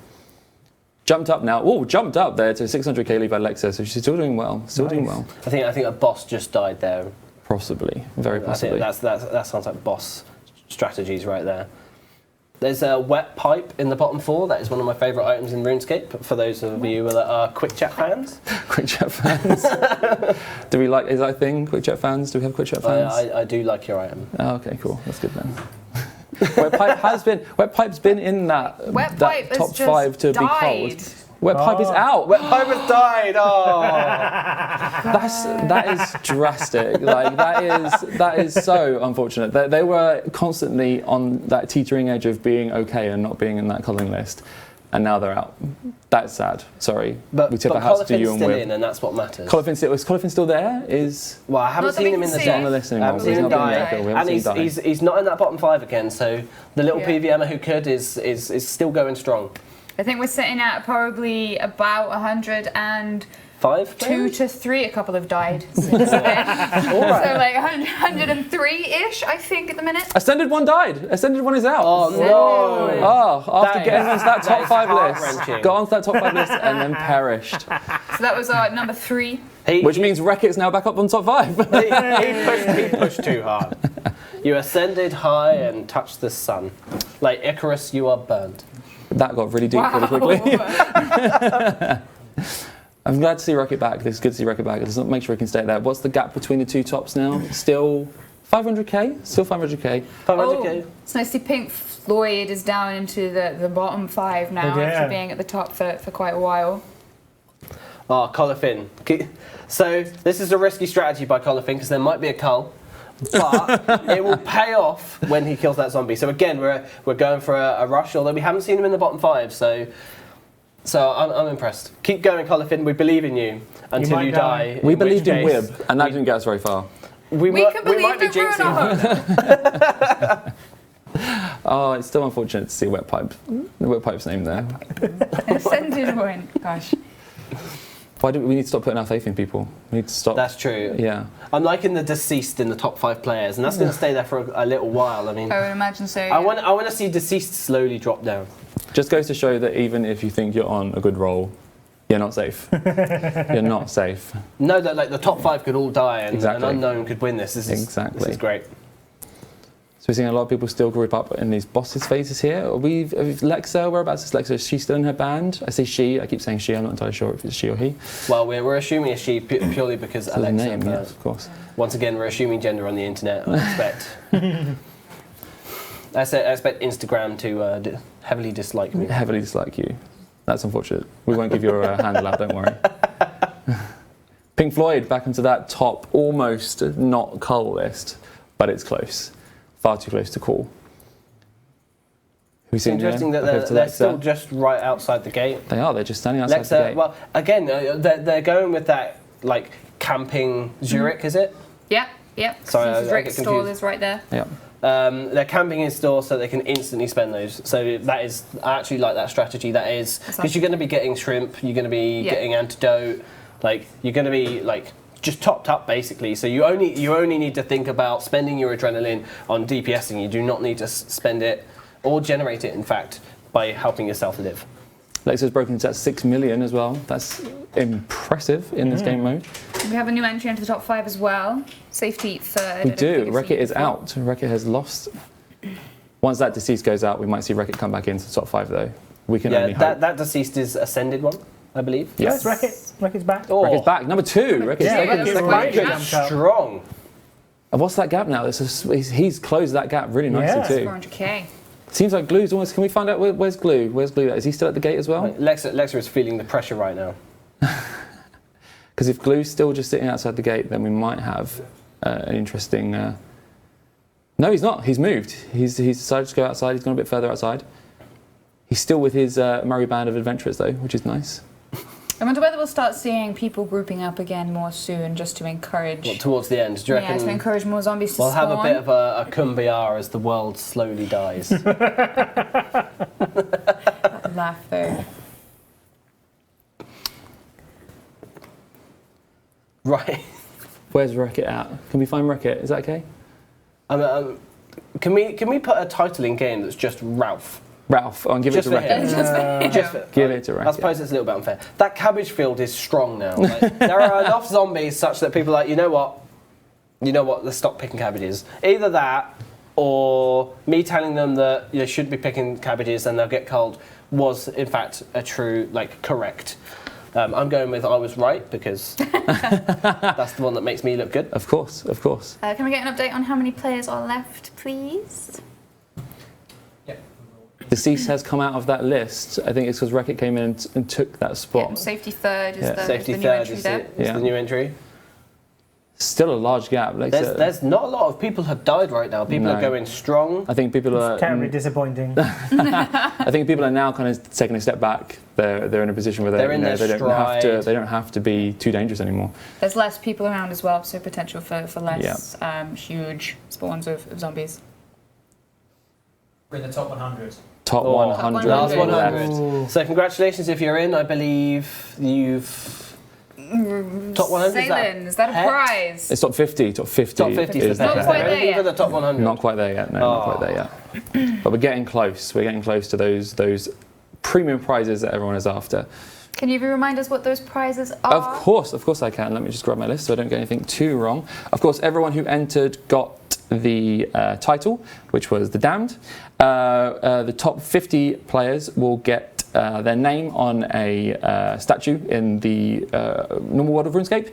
Jumped up now. Oh, jumped up there to 600k lead by Lexa, so she's still doing well. Doing well. I think a boss just died there. Possibly, very possibly. I think that sounds like boss strategies right there. There's a wet pipe in the bottom 4. That is one of my favourite items in RuneScape. For those of you that are quick chat fans. Quick chat fans. Do we like? Is that a thing? Quick chat fans? Do we have quick chat fans? I do like your item. Oh, okay, cool. That's good then. Wet pipe's been in that top 5 to be cold. Wet pipe is out. Wet pipe has died. Oh, that is drastic. Like that is so unfortunate. They were constantly on that teetering edge of being okay and not being in that culling list, and now they're out. That's sad. Sorry. But we tip our hats to you Colifin's and still Wib. in, and that's what matters. Was Colifin still there? Well, I haven't seen him in the Not on the list anymore. I haven't seen him He's not die, been there. We haven't and seen him die. he's not in that bottom 5 again. So the little PVMer who could is still going strong. I think we're sitting at probably about 102 5 to 3. A couple have died since then. So like 103-ish, I think, at the minute. Ascended 1 died. Ascended 1 is out. Oh no! Oh, after getting onto that top 5 list, heart-wrenching. got onto that top 5 list and then perished. So that was our number 3. Which means Wreck-It's now back up on top 5. he pushed too hard. You ascended high and touched the sun. Like Icarus, you are burned. That got really deep really quickly. I'm glad to see Rocket back. It's good to see Rocket back. Let's make sure we can stay there. What's the gap between the two tops now? Still 500k? Still 500k. 500k. It's nice to see Pink Floyd is down into the bottom 5 now, after being at the top for quite a while. Oh, Colifin. So this is a risky strategy by Colifin because there might be a cull, but it will pay off when he kills that zombie. So again, we're going for a rush, although we haven't seen him in the bottom 5. So I'm impressed. Keep going, Colifin. We believe in you until you die. We believed in Wib, and that didn't get us very far. We can believe might be in Bruno. jinxing. Oh, it's still unfortunate to see Wet Pipe. The Wet Pipe's name there. Ascended one. Gosh. Why do we need to stop putting our faith in people? We need to stop. That's true. Yeah. I'm liking the deceased in the top 5 players, and that's going to stay there for a little while. I mean, I would imagine so. I want to see deceased slowly drop down. Just goes to show that even if you think you're on a good roll, you're not safe. You're not safe. No, that like the top 5 could all die, and Exactly. an unknown could win this. This is great. So we're seeing a lot of people still group up in these bosses phases here. Lexa, whereabouts is Lexa? Is she still in her band? I say she, I keep saying she, I'm not entirely sure if it's she or he. Well, we're assuming it's she purely because So the Alexa. name, yes, of course. Once again, we're assuming gender on the internet, I expect. I expect Instagram to heavily dislike me. Heavily dislike you. That's unfortunate. We won't give your handle out, don't worry. Pink Floyd back into that top, almost not cull list, but it's close. Far too close to call. It's interesting that they're still just right outside the gate. They are, they're just standing outside the gate. Well, again, they're going with that, like, camping Zurich, is it? Yep. Sorry, I Rick's get stall confused. is right there. Yeah. They're camping in store so they can instantly spend those. So that is, I actually like that strategy. That is, because you're going to be getting shrimp, you're going to be getting antidote, like you're going to be like just topped up basically. So you only need to think about spending your adrenaline on DPSing. You do not need to spend it or generate it, in fact, by helping yourself live. Lexa's broken into that 6 million as well. That's impressive in this game mode. We have a new entry into the top 5 as well. Safety third. We do. Wreck-It is out. Wreck-It has lost. Once that deceased goes out, we might see Wreck-It come back into the top 5 though. We can only hope. That deceased is ascended one, I believe. Yes, Wreck-It's back. Oh. Wreck-It's back. Number 2. Wreck-It's second. Strong. And what's that gap now? He's closed that gap really nicely too. 400k. Seems like Glue's almost. Can we find out where's Glue? Where's Glue? Is he still at the gate as well? Lexa is feeling the pressure right now. Because if Glue's still just sitting outside the gate, then we might have an interesting. No, he's not. He's moved. He's decided to go outside. He's gone a bit further outside. He's still with his merry band of adventurers though, which is nice. I wonder whether we'll start seeing people grouping up again more soon, just to encourage. What, towards the end, do you reckon? Yeah, to encourage more zombies to spawn. We'll have a bit of a kumbaya as the world slowly dies. That laugh though. Right. Where's Wreck-It at? Can we find Wreck-It? Is that okay? Can we put a title in game that's just Ralph? Ralph, I'll give it to Wreck-It. Give it to Wreck-It. I suppose it's a little bit unfair. That cabbage field is strong now. Like, there are enough zombies such that people are like, you know what, let's stop picking cabbages. Either that, or me telling them that they should be picking cabbages and they'll get cold was in fact a true, correct. I'm going with I was right because that's the one that makes me look good. Of course. Can we get an update on how many players are left, please? Deceased has come out of that list. I think it's because Wreck-It came in and took that spot. Yeah, safety third is Safety the new third entry is there. the new entry. Still a large gap. There's not a lot of people have died right now. People are going strong. I think people are terribly disappointing. I think people are now kind of taking a step back. They're in a position where they don't have to be too dangerous anymore. There's less people around as well, so potential for less huge spawns of zombies. We're in the top 100. Top 100. Last 100. So congratulations if you're in. I believe you've... Top 100 is that a prize? It's top 50. Top 50. Top 50 is not quite there yet. For the top 100. Not quite there yet. No, not quite there yet. But we're getting close. We're getting close to those premium prizes that everyone is after. Can you remind us what those prizes are? Of course I can. Let me just grab my list so I don't get anything too wrong. Of course, everyone who entered got the title, which was The Damned. The top 50 players will get their name on a statue in the normal world of RuneScape,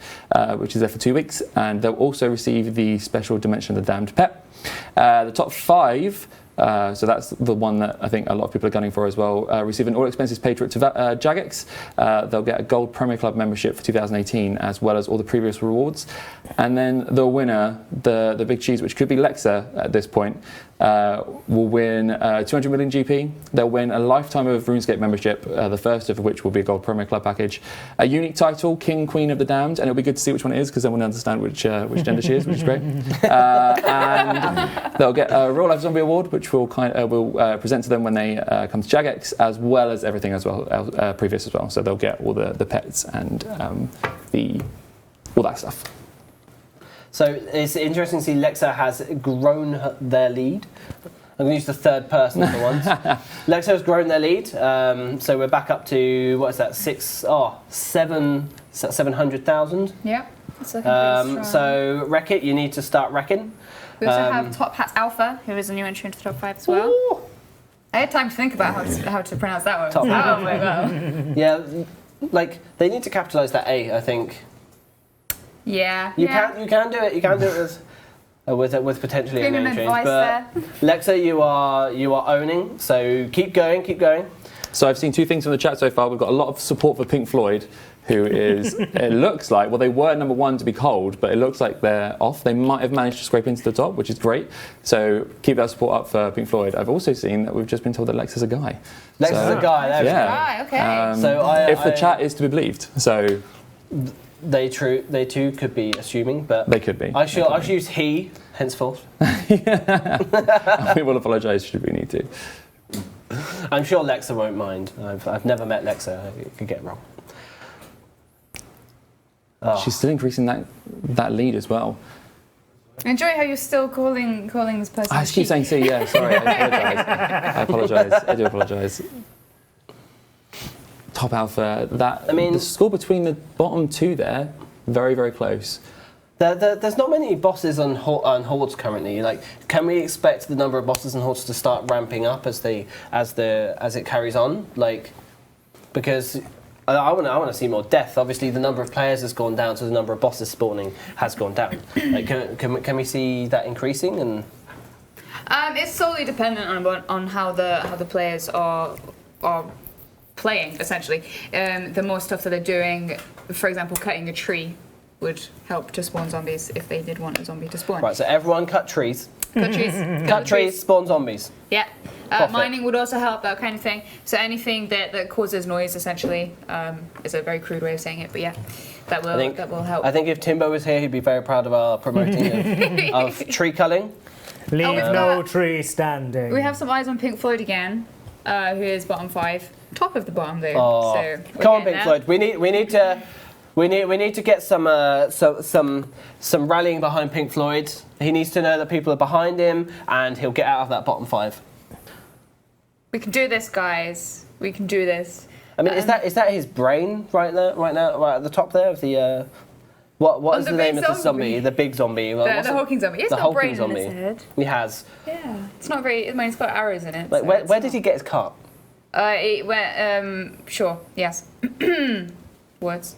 which is there for 2 weeks, and they'll also receive the special Dimension of the Damned pet. The top 5, so that's the one that I think a lot of people are gunning for as well, receive an all expenses paid trip to Jagex. They'll get a gold Premier Club membership for 2018, as well as all the previous rewards. And then the winner, the big cheese, which could be Lexa at this point, will win 200 million GP. They'll win a lifetime of RuneScape membership, the first of which will be a gold Premier Club package. A unique title, King, Queen of the Damned, and it'll be good to see which one it is, because then we'll understand which gender she is, which is great. And they'll get a Real Life Zombie Award, which we'll present to them when they come to Jagex, as well as everything as well, previous as well. So they'll get all the pets and all that stuff. So it's interesting to see Lexa has grown their lead. I'm going to use the third person for once. Lexa has grown their lead. So we're back up to, what is that, 700,000? Yeah, that's looking pretty strong. So Wreck-It, you need to start wrecking. We also have Top Hats Alpha, who is a new entry into the top 5 as well. Ooh. I had time to think about how to pronounce that one. Top Hat. Oh my god. Yeah, they need to capitalise that A, I think. Yeah. You can do it. You can do it with potentially a name change. But Lexa, you are owning. So keep going. So I've seen 2 things from the chat so far. We've got a lot of support for Pink Floyd, who is, it looks like, well, they were number 1 to be cold, but it looks like they're off. They might have managed to scrape into the top, which is great. So keep that support up for Pink Floyd. I've also seen that we've just been told that Lexa's a guy. Lexa's a guy, there we go. Right, okay. So if the chat is to be believed. So They too could be assuming, but They could be. I shall use he henceforth. We will apologise should we need to. I'm sure Lexa won't mind. I've never met Lexa. I could get it wrong. Oh. She's still increasing that lead as well. Enjoy how you're still calling this person. I keep saying C, yeah, sorry, I apologise. I do apologise. Top Alpha, the score between the bottom two there, very, very close. There's not many bosses on Hordes currently. Like, can we expect the number of bosses and Hordes to start ramping up as it carries on? Like, because I want to see more death. Obviously, the number of players has gone down, so the number of bosses spawning has gone down. Like, can we see that increasing? And it's solely dependent on how the players are playing. Essentially, the more stuff that they're doing, for example, cutting a tree would help to spawn zombies if they did want a zombie to spawn. Right, so everyone cut trees. Cut trees. Cut trees, spawn zombies. Yeah. Mining would also help, that kind of thing. So anything that causes noise, essentially, is a very crude way of saying it, but yeah, that will help. I think if Timbo was here, he'd be very proud of our promoting of tree culling. Leave no tree standing. We have some eyes on Pink Floyd again, who is bottom 5. Top of the bottom, though. Oh, so come on, Pink Floyd. We need to get some rallying behind Pink Floyd. He needs to know that people are behind him, and he'll get out of that bottom 5. We can do this, guys. We can do this. I mean, is that his brain right now, right at the top there of the? What is the name of the zombie? The big zombie. The hulking zombie. It's got brain in his head. He has. Yeah, it's not very. I mean, it's got arrows in it. Like, so where did he get his cut? It went. Sure. Yes. Words.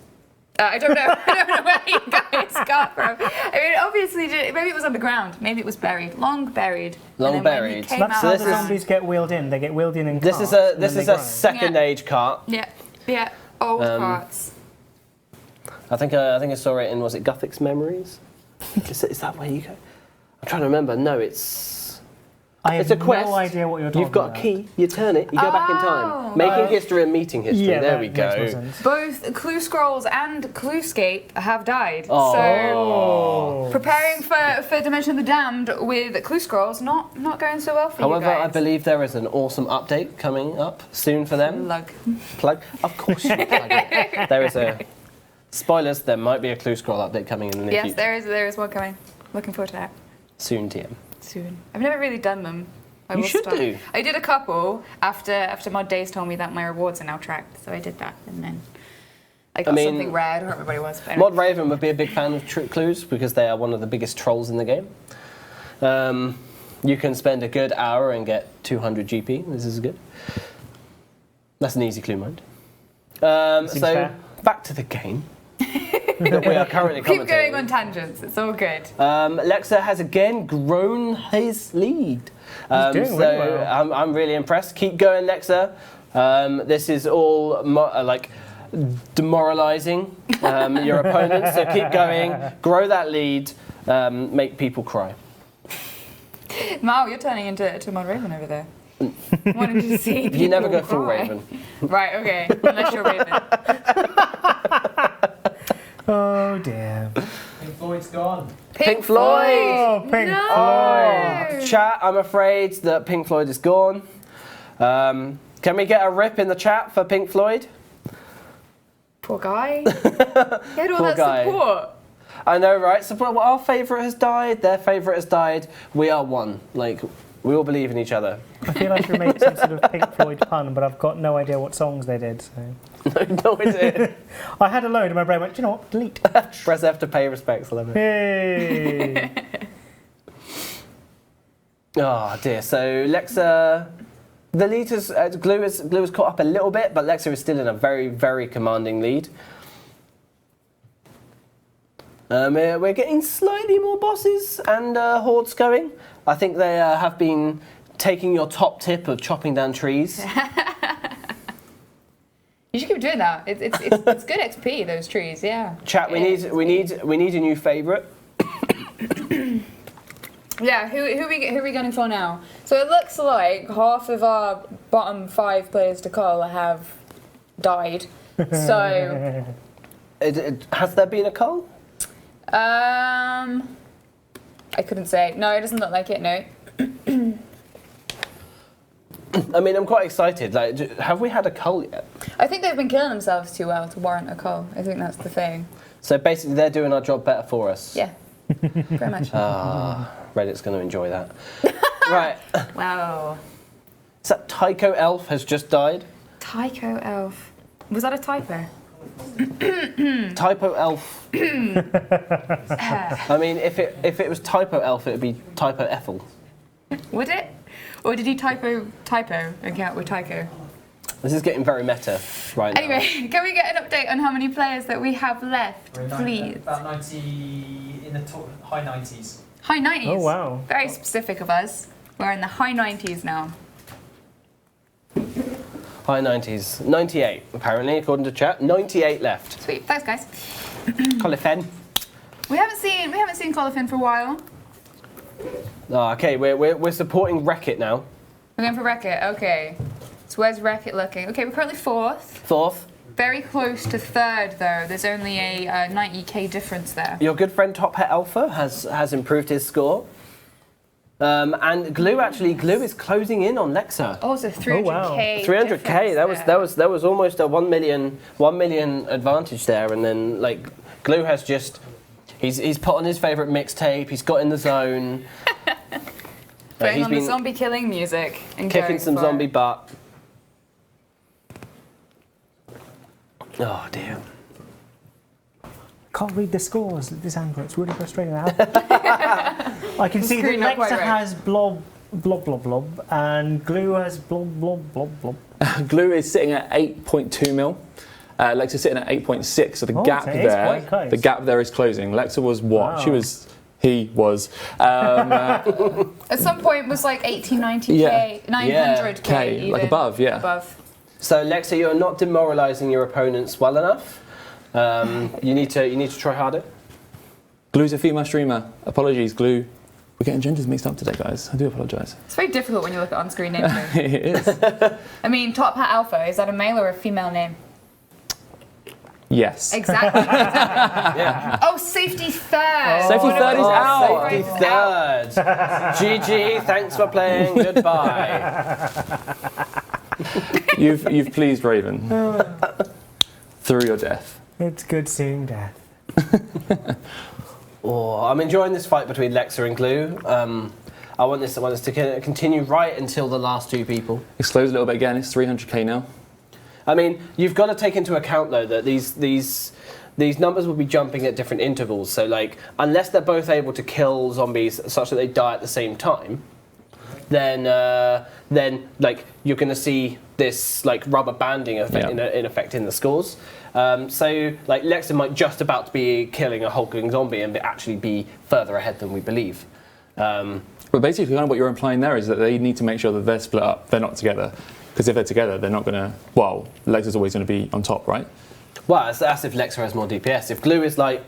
I don't know. I don't know where he got his cut from. I mean, obviously, maybe it was underground. Maybe it was buried, long buried. Long buried. That's how the zombies get wheeled in. They get wheeled in This carts. This is a second age cart. Yeah. Old carts. I think I saw it in, was it Guthix Memories? Is that where you go? I'm trying to remember. No, it's a quest. No idea what you're talking You've got about. a key, you turn it, you go back in time. Making history and meeting history. Yeah, there that we makes more go. sense. Both Clue Scrolls and Cluescape have died. Oh. So preparing for Dimension of the Damned with Clue Scrolls not going so well for However, you guys. I believe there is an awesome update coming up soon for them. Plug. Of course you plug it. There is a... Spoilers, there might be a Clue Scroll update coming in the near future. Yes, there is one coming. Looking forward to that. Soon, TM. Soon. I've never really done them. You should do. I did a couple after Mod Days told me that my rewards are now tracked, so I did that, and then I got something rare. I don't remember what it was. Mod Raven would be a big fan of clues because they are one of the biggest trolls in the game. You can spend a good hour and get 200 GP. This is good. That's an easy clue mind. So fair. Back to the game. That we are currently Keep commentating. going on tangents. It's all good. Lexa has again grown his lead. He's doing really well. I'm really impressed. Keep going, Lexa. This is all like demoralising your opponents. So keep going. Grow that lead. Make people cry. Mal, you're turning into Mod Raven over there. Wanting to see people You never go full cry. Raven. Right, okay. Unless you're Raven. Oh dear. Pink Floyd's gone. Pink Floyd! Oh, Pink No. Floyd. Chat, I'm afraid that Pink Floyd is gone. Can we get a rip in the chat for Pink Floyd? Poor guy. He had all Poor that guy. support. I know, right? So well, our favourite has died, their favourite has died, we are one. Like, we all believe in each other. I feel I should make some sort of Pink Floyd pun, but I've got no idea what songs they did. So. No idea. I had a load and my brain went, do you know what, delete. Press F to pay respects, I love it. Hey. Oh dear, so Lexa, the lead is, Glue is caught up a little bit, but Lexa is still in a very, very commanding lead. We're getting slightly more bosses and hordes going. I think they have been taking your top tip of chopping down trees. You should keep doing that. It's good XP, those trees, yeah. Chat, we need a new favourite. Yeah, who are we going for now? So it looks like half of our bottom 5 players to call have died. So Has there been a cull? I couldn't say. No, it doesn't look like it. No. I mean, I'm quite excited. Like, have we had a cull yet? I think they've been killing themselves too well to warrant a call. I think that's the thing. So basically, they're doing our job better for us. Yeah. Very much. Reddit's going to enjoy that. Right. Wow. So Tycho Elf has just died. Tycho Elf. Was that a typo? Typo Elf. I mean, if it was Typo Elf, it would be Typo Ethel. Would it? Or did he typo and count with Tycho? This is getting very meta right now. Anyway, can we get an update on how many players that we have left, We're in please? about 90, in the high 90s. High 90s. Oh, wow. Very specific of us. We're in the high 90s now. High 90s. 98, apparently, according to chat. 98 left. Sweet. Thanks, guys. Colifen. We haven't seen Colifin for a while. Oh, okay, we're supporting Wreck-It now. We're going for Wreck-It. Okay. So where's Wreck-It looking? Okay, we're currently 4th. 4th. Very close to 3rd, though. There's only a 90k difference there. Your good friend Top Hat Alpha has improved his score. And Glue is closing in on Lexa. Also 300k. wow. 300k. That was almost a 1 million advantage there, and then like Glue has just he's put on his favourite mixtape. He's got in the zone. Putting he's on the been zombie killing music and kicking going some for zombie it. butt. Oh dear. Can't read the scores, Lisandra. It's really frustrating now. I can see that screen not quite Lexa right. has blob, and Glue has blob. Glue is sitting at 8.2 mil. Lexa's sitting at 8.6, so the Oh, gap so it is there, quite close. the gap there is closing. Lexa was what? Wow. He was. At some point it was like 18, 90k, Yeah. 900k, K, even. like above, yeah. Above. So Lexa, you're not demoralising your opponents well enough. You need to try harder. Glue's a female streamer. Apologies, Glue. We're getting genders mixed up today, guys. I do apologise. It's very difficult when you look at on-screen names. It is. I mean, Top Hat Alpha, is that a male or a female name? Yes. Exactly. Yeah. Oh, Safety Third. Safety One of Third is the out. safety Safety third. third. GG, thanks for playing. Goodbye. You've pleased Raven through your death. It's good seeing death. Oh, I'm enjoying this fight between Lexa and Glue. I want this to continue right until the last two people. Explodes a little bit again. It's 300k now. I mean, you've got to take into account though that these numbers will be jumping at different intervals. So like, unless they're both able to kill zombies such that they die at the same time, then like you're going to see this like rubber banding effect in effect in the scores. So like Lexa might just about to be killing a hulking zombie and actually be further ahead than we believe. But basically, kind of what you're implying there is that they need to make sure that they're split up. They're not together. Because if they're together, they're not going to... Well, Lexa's always going to be on top, right? Well, that's if Lexa has more DPS. If Glue is like,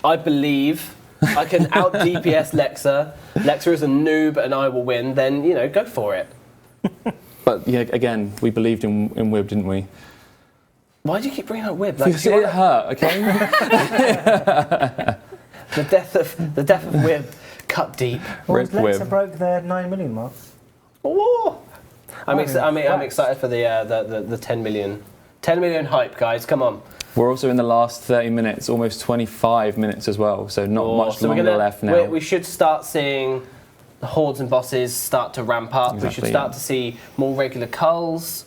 I believe I can out DPS Lexa, Lexa is a noob and I will win, then, you know, go for it. But yeah, again, we believed in Wib, didn't we? Why do you keep bringing up Wib? Like, Because it hurt, okay? the death of Wib cut deep. Well, Rip Lexa Wib. broke the 9 million mark. Oh! I'm excited for the 10 million hype, guys. Come on. We're also in the last 30 minutes, almost 25 minutes as well, so not much longer left now. We should start seeing the hordes and bosses start to ramp up. Exactly, We should start to see more regular culls.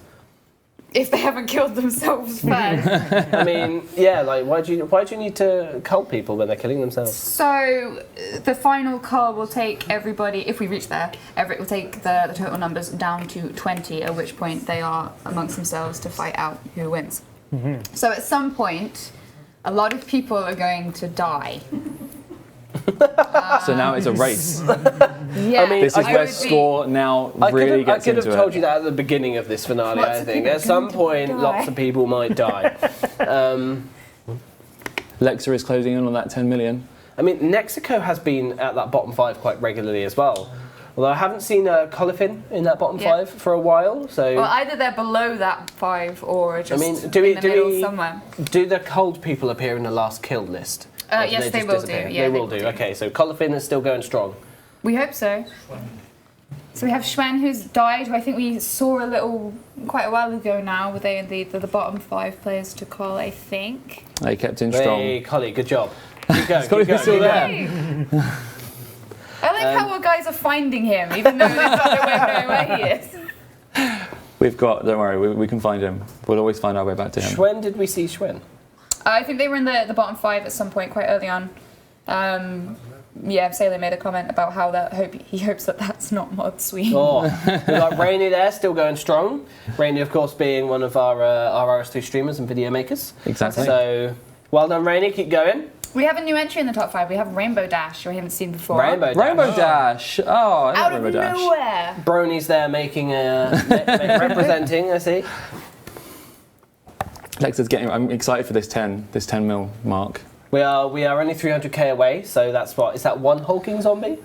If they haven't killed themselves first. I mean, yeah, like why do you need to cull people when they're killing themselves? So the final call will take everybody, if we reach there, it will take the total numbers down to 20, at which point they are amongst themselves to fight out who wins. Mm-hmm. So at some point, a lot of people are going to die. So now it's a race. Yeah, I mean, This is I where would be- score now I really could gets have into told it. you that at the beginning of this finale, Lots I of think. people At some going to point, die. lots of people might die. Lexa is closing in on that 10 million. I mean, Nexico has been at that bottom 5 quite regularly as well. Although I haven't seen Colifin in that bottom 5 for a while, so... Well, either they're below that 5 or just do in the middle somewhere. Do the cold people appear in the last killed list? Yes, they will do. Yeah, they will do. Okay, so Colifin is still going strong. We hope so. So we have Schwen, who's died, who I think we saw quite a while ago now, were they in the bottom 5 players to call, I think. They kept in strong. Hey, Collie, good job. Keep going, Collie's still there. I like how our guys are finding him, even though they don't know where he is. We've got, don't worry, we can find him. We'll always find our way back to him. Schwen, did we see Schwen? I think they were in the bottom 5 at some point quite early on. Yeah, Sailor made a comment about how he hopes that that's not Mod Sweet. Oh, we've got Rainy there, still going strong. Rainy, of course, being one of our RS2 streamers and video makers. Exactly. So, well done, Rainy, keep going. We have a new entry in the top 5. We have Rainbow Dash, who I haven't seen before. Rainbow Dash. Oh, I love Out of Rainbow Dash. nowhere. Brony's there making representing, I see. Lexa's getting. I'm excited for this 10 mil mark. We are only 300k away, so that's what, is that one hulking zombie?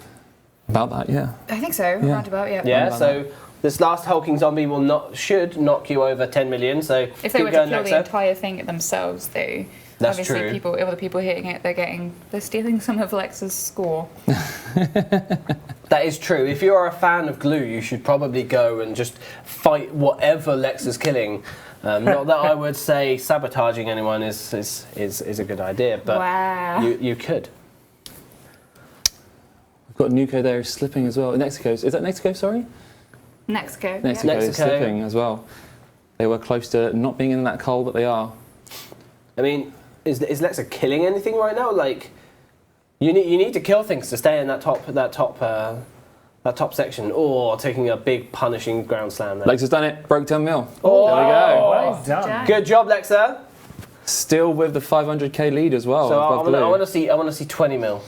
About that, yeah. I think so, roundabout, yeah. Yeah, about so this last hulking zombie should knock you over 10 million, so if they were to kill the entire thing themselves, though, that's obviously true. Other people hitting it, they're stealing some of Lexa's score. That is true. If you're a fan of glue, you should probably go and just fight whatever Lex is killing. Not that I would say sabotaging anyone is a good idea, but wow. you could. We've got Nuko there slipping as well. Mexico, is that Mexico, sorry? Mexico is slipping as well. They were close to not being in that coal, but they are. I mean, is Lexa killing anything right now? Like, you need to kill things to stay in that top section, or taking a big punishing ground slam there. Lexa's done it. Broke 10 mil. Oh, there we go. Well done. Good job, Lexa. Still with the 500k lead as well. So above I Blue. want to see 20 mil.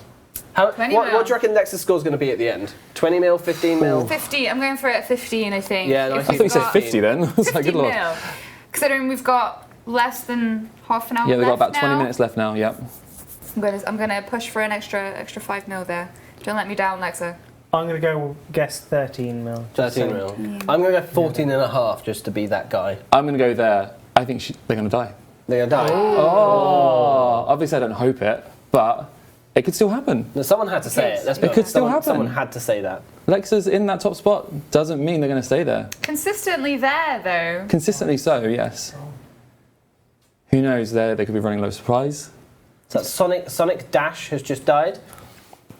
20 what mil. do you reckon Lexa's score's going to be at the end? 20 mil, 15 mil? 50. I'm going for it at 15, I think. Yeah, no, If I I thought you we've said got 50 then. I was like, 50 good lord. mil. Considering we've got less than half an hour Yeah, we've got left about 20 now. minutes left now, yep. I'm gonna push for an extra 5 mil there. Don't let me down, Lexa. I'm going to go guess 13 mil. 13 mil. I'm going to go 14 and a half just to be that guy. I'm going to go there. I think they're going to die. They're going to die. Oh, obviously I don't hope it, but it could still happen. No, someone had to say it. Let's be It could honest. still happen. Someone had to say that. Lexa's in that top spot doesn't mean they're going to stay there. Consistently there, though. Consistently so, yes. Who knows? They could be running low surprise. So Sonic Dash has just died.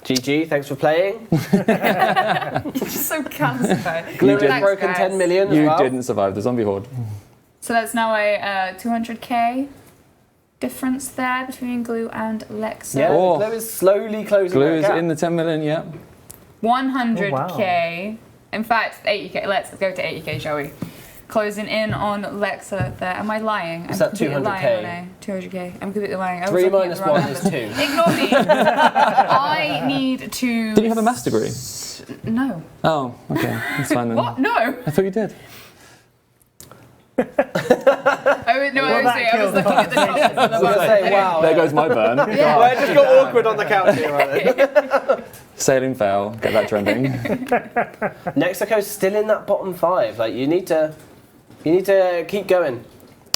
GG, thanks for playing. Just so calcified. Glue didn't- has broken guys. 10 million as You well. didn't survive the zombie horde. So that's now a 200k difference there between Glue and Lexa. Yeah, Oh. Glue is slowly closing Glue that is gap. in the 10 million, yeah. 100k. In fact, 80k. Let's go to 80k, shall we? Closing in on Lexa there. Am I lying? Is I'm that completely 200K? lying, aren't I? 200k. I'm completely lying. I was 3 looking at minus the wrong 1 is numbers. 2. Ignore me. I need to. Didn't you have a maths degree? No. Oh, okay. That's fine then. What? No. I thought you did. No, I was looking at the top. I was going to say, wow. There goes my burn. Yeah. Well, it just got awkward on the couch here, right? Sailing fail. Get that trending. Mexico's still in that bottom 5. Like, you need to keep going.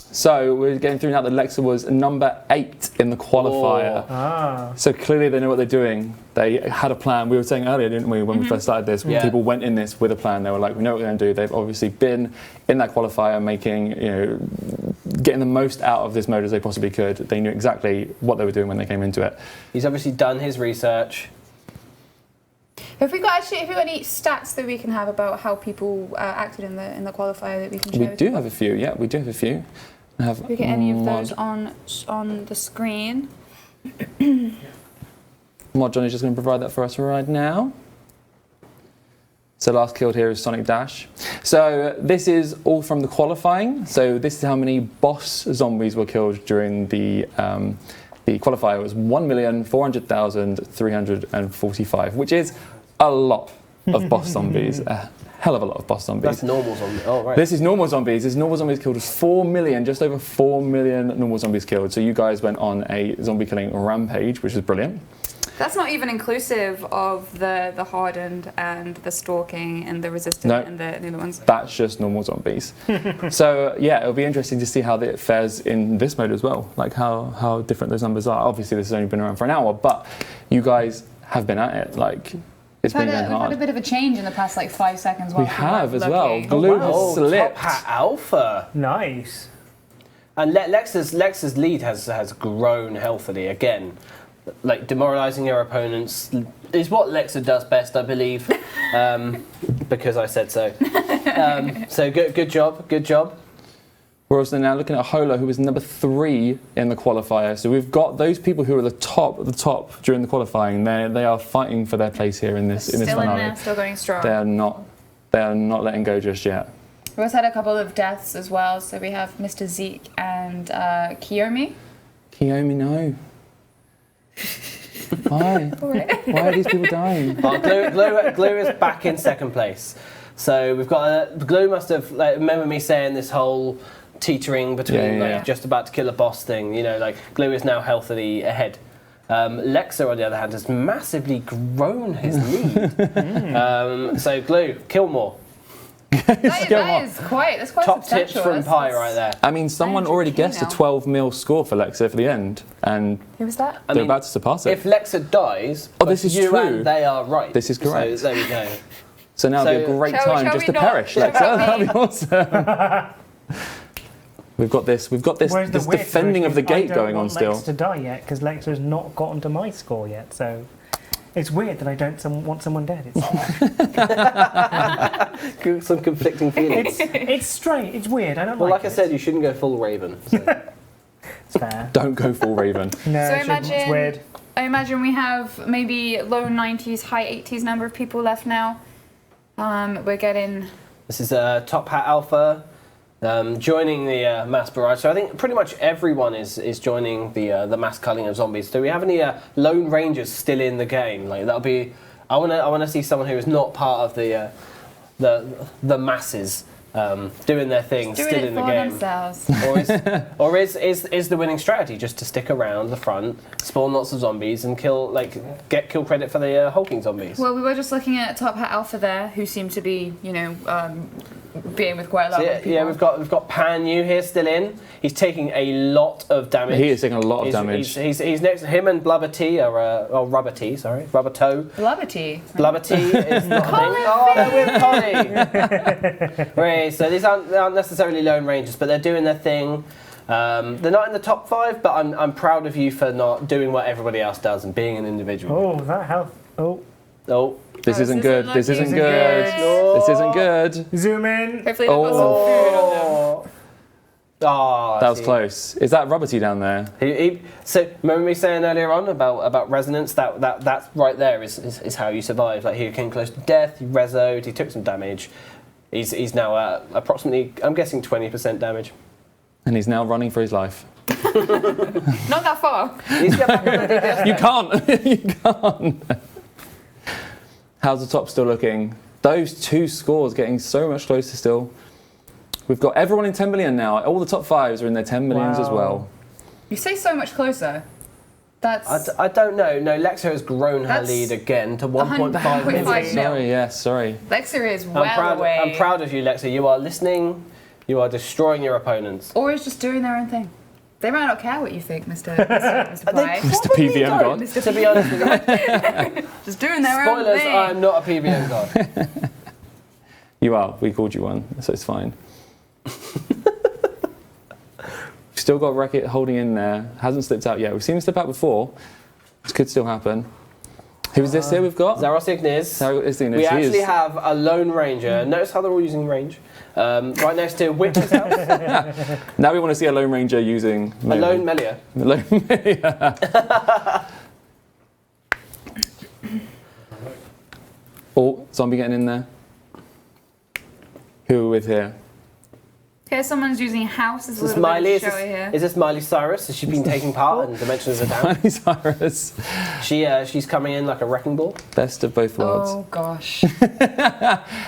So we're getting through now that Lexa was number 8 in the qualifier. Ah. So clearly they know what they're doing. They had a plan. We were saying earlier, didn't we, when we first started this, Yeah. people went in this with a plan. They were like, we know what we're going to do. They've obviously been in that qualifier making, getting the most out of this mode as they possibly could. They knew exactly what they were doing when they came into it. He's obviously done his research. Have we got any stats that we can have about how people acted in the qualifier that we can share? We with do people? have a few, yeah, we do have a few. Do we get any of those on the screen? Mod Johnny's just going to provide that for us right now. So last killed here is Sonic Dash. So this is all from the qualifying. So this is how many boss zombies were killed during the qualifier. It was 1,400,345, which is a lot of boss zombies. A hell of a lot of boss zombies. That's normal zombie. Oh, right. This is normal zombies. This normal zombies killed was 4 million, just over 4 million normal zombies killed. So you guys went on a zombie killing rampage, which is brilliant. That's not even inclusive of the hardened and the stalking and the resistant and the other ones. That's just normal zombies. So yeah, it'll be interesting to see how it fares in this mode as well, like how different those numbers are. Obviously, this has only been around for an hour, but you guys have been at it. Like it's been going hard. We've had a bit of a change in the past like 5 seconds. We have as well. Glue has slipped. Top Hat Alpha. Nice. And Lex's lead has grown healthily again. Like demoralising your opponents is what Lexa does best, I believe, because I said so. So good job. We're also now looking at Hola, who was number 3 in the qualifier. So we've got those people who are the top during the qualifying. They are fighting for their place here in this still finale. in there, still going strong. They are not letting go just yet. We also had a couple of deaths as well. So we have Mr. Zeke and Kiyomi. Kiyomi, no. Why? Why are these people dying? Well, Glue is back in second place. So we've got Glue must have remember me saying this whole teetering between just about to kill a boss thing. You know, like Glue is now healthily ahead. Lexa, on the other hand, has massively grown his lead. So Glue, kill more. That's quite Top tips substantial. from Pi right there. I mean, someone already guessed a 12 mil score for Lexa for the end, and Who was that? they're about to surpass it. If Lexa dies, this is you true. and they are right. This is correct. So there we go. So now would be a great Shall time just we to not? perish, Shall Lexa. we? That'd be awesome. We've got this Whereas the weird defending of the version is gate going on I don't still. want Lex to die yet because Lex has not gotten to my score yet. So it's weird that I don't want someone dead. It's Some conflicting feelings. it's straight. It's weird. I don't Well, like like I it. said, you shouldn't go full Raven. So. It's fair. Don't go full Raven. No, So it shouldn't. It's weird. I imagine we have maybe low 90s, high 80s number of people left now. We're getting... This is Top Hat Alpha joining the mass barrage. So I think pretty much everyone is joining the mass culling of zombies. Do we have any Lone Rangers still in the game? Like that'll be. I want to see someone who is not part of the masses doing their thing, doing still it in the for game. themselves. Or is the winning strategy just to stick around the front, spawn lots of zombies, and get kill credit for the hulking zombies? Well, we were just looking at Top Hat Alpha there, who seemed to be, being with quite a lot of people. Yeah, we've got Pan Yu here still in. He's taking a lot of damage. He is taking a lot of damage. He's next to him and Blubber T Rubber Toe. Blubber Tea. Blubber T is not a thing. Oh, they're with Connie. Right, so these aren't necessarily Lone Rangers, but they're doing their thing. They're not in the top 5, but I'm proud of you for not doing what everybody else does and being an individual. Oh, that health. Oh. This isn't good. This isn't looking good. good. This isn't good. Zoom in. Hopefully they've got some food on them. Oh, That was close. Is that Rubber Tea down there? So remember me saying earlier on about resonance? That right there is how you survive. Like he came close to death. He resoed. He took some damage. He's now at approximately, I'm guessing, 20% damage. And he's now running for his life. Not that far. He's got back on the DPS. You can't. You can't. How's the top still looking? Those 2 scores getting so much closer still. We've got everyone in 10 million now. All the top 5s are in their 10 millions as well. You say so much closer. That's... I don't know. No, Lexa has grown her That's lead again to 1.5 1.5 million. Sorry. Lexa is well away. I'm proud of you, Lexa. You are listening. You are destroying your opponents. Or is just doing their own thing. They might not care what you think, Mr. Pye. Mr. PVM God. Mr. To be honest with you, Just doing their own spoilers, thing. I'm not a PVM god. You are. We called you one, so it's fine. Still got Wreck-It holding in there. Hasn't slipped out yet. We've seen him slip out before. This could still happen. Who's this here we've got? Zaros Ignis. We actually have a Lone Ranger. Notice how they're all using range. Right next to Witch's house. Now we want to see a Lone Ranger using... A Lone Melia. Lone Melia. Oh, zombie getting in there. Who are we with here? Okay, someone's using house as a Is this little Miley? bit of showy here. Is this Miley Cyrus? Has she been taking part in Dimensions of Down? Miley Cyrus. She's coming in like a wrecking ball. Best of both worlds. Oh gosh.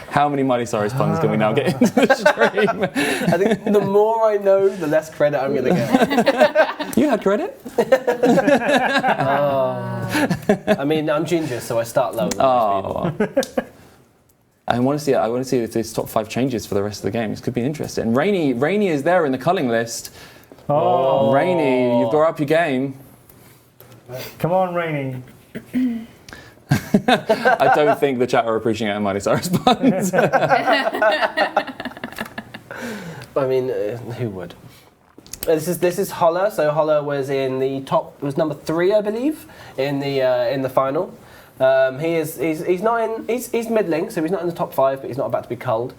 How many Miley Cyrus puns can we now get into the stream? I think the more I know, the less credit I'm going to get. You had credit? I mean, I'm ginger, so I start low. Oh. I want to see if this top 5 changes for the rest of the game. This could be interesting. Rainy is there in the culling list. Oh. Rainy, you've got up your game. Come on, Rainy. I don't think the chat are appreciating Miley Cyrus puns. I mean, who would? This is Holler. So Holler was in the top. Was number 3, I believe, in the final. He's middling, so he's not in the top 5, but he's not about to be culled.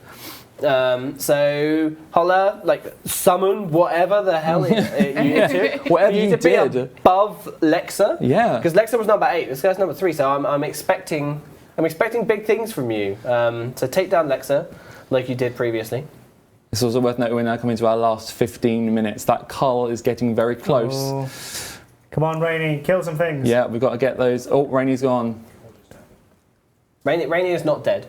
So Holler, like, summon whatever the hell you need to. Whatever you need to be did. above Lexa. Yeah. Because Lexa was number 8. This guy's number 3. So I'm expecting big things from you. So take down Lexa, like you did previously. It's also worth noting we're now coming to our last 15 minutes. That cull is getting very close. Oh. Come on, Rainy, kill some things. Yeah, we've got to get those. Oh, Rainy's gone. Rainy is not dead.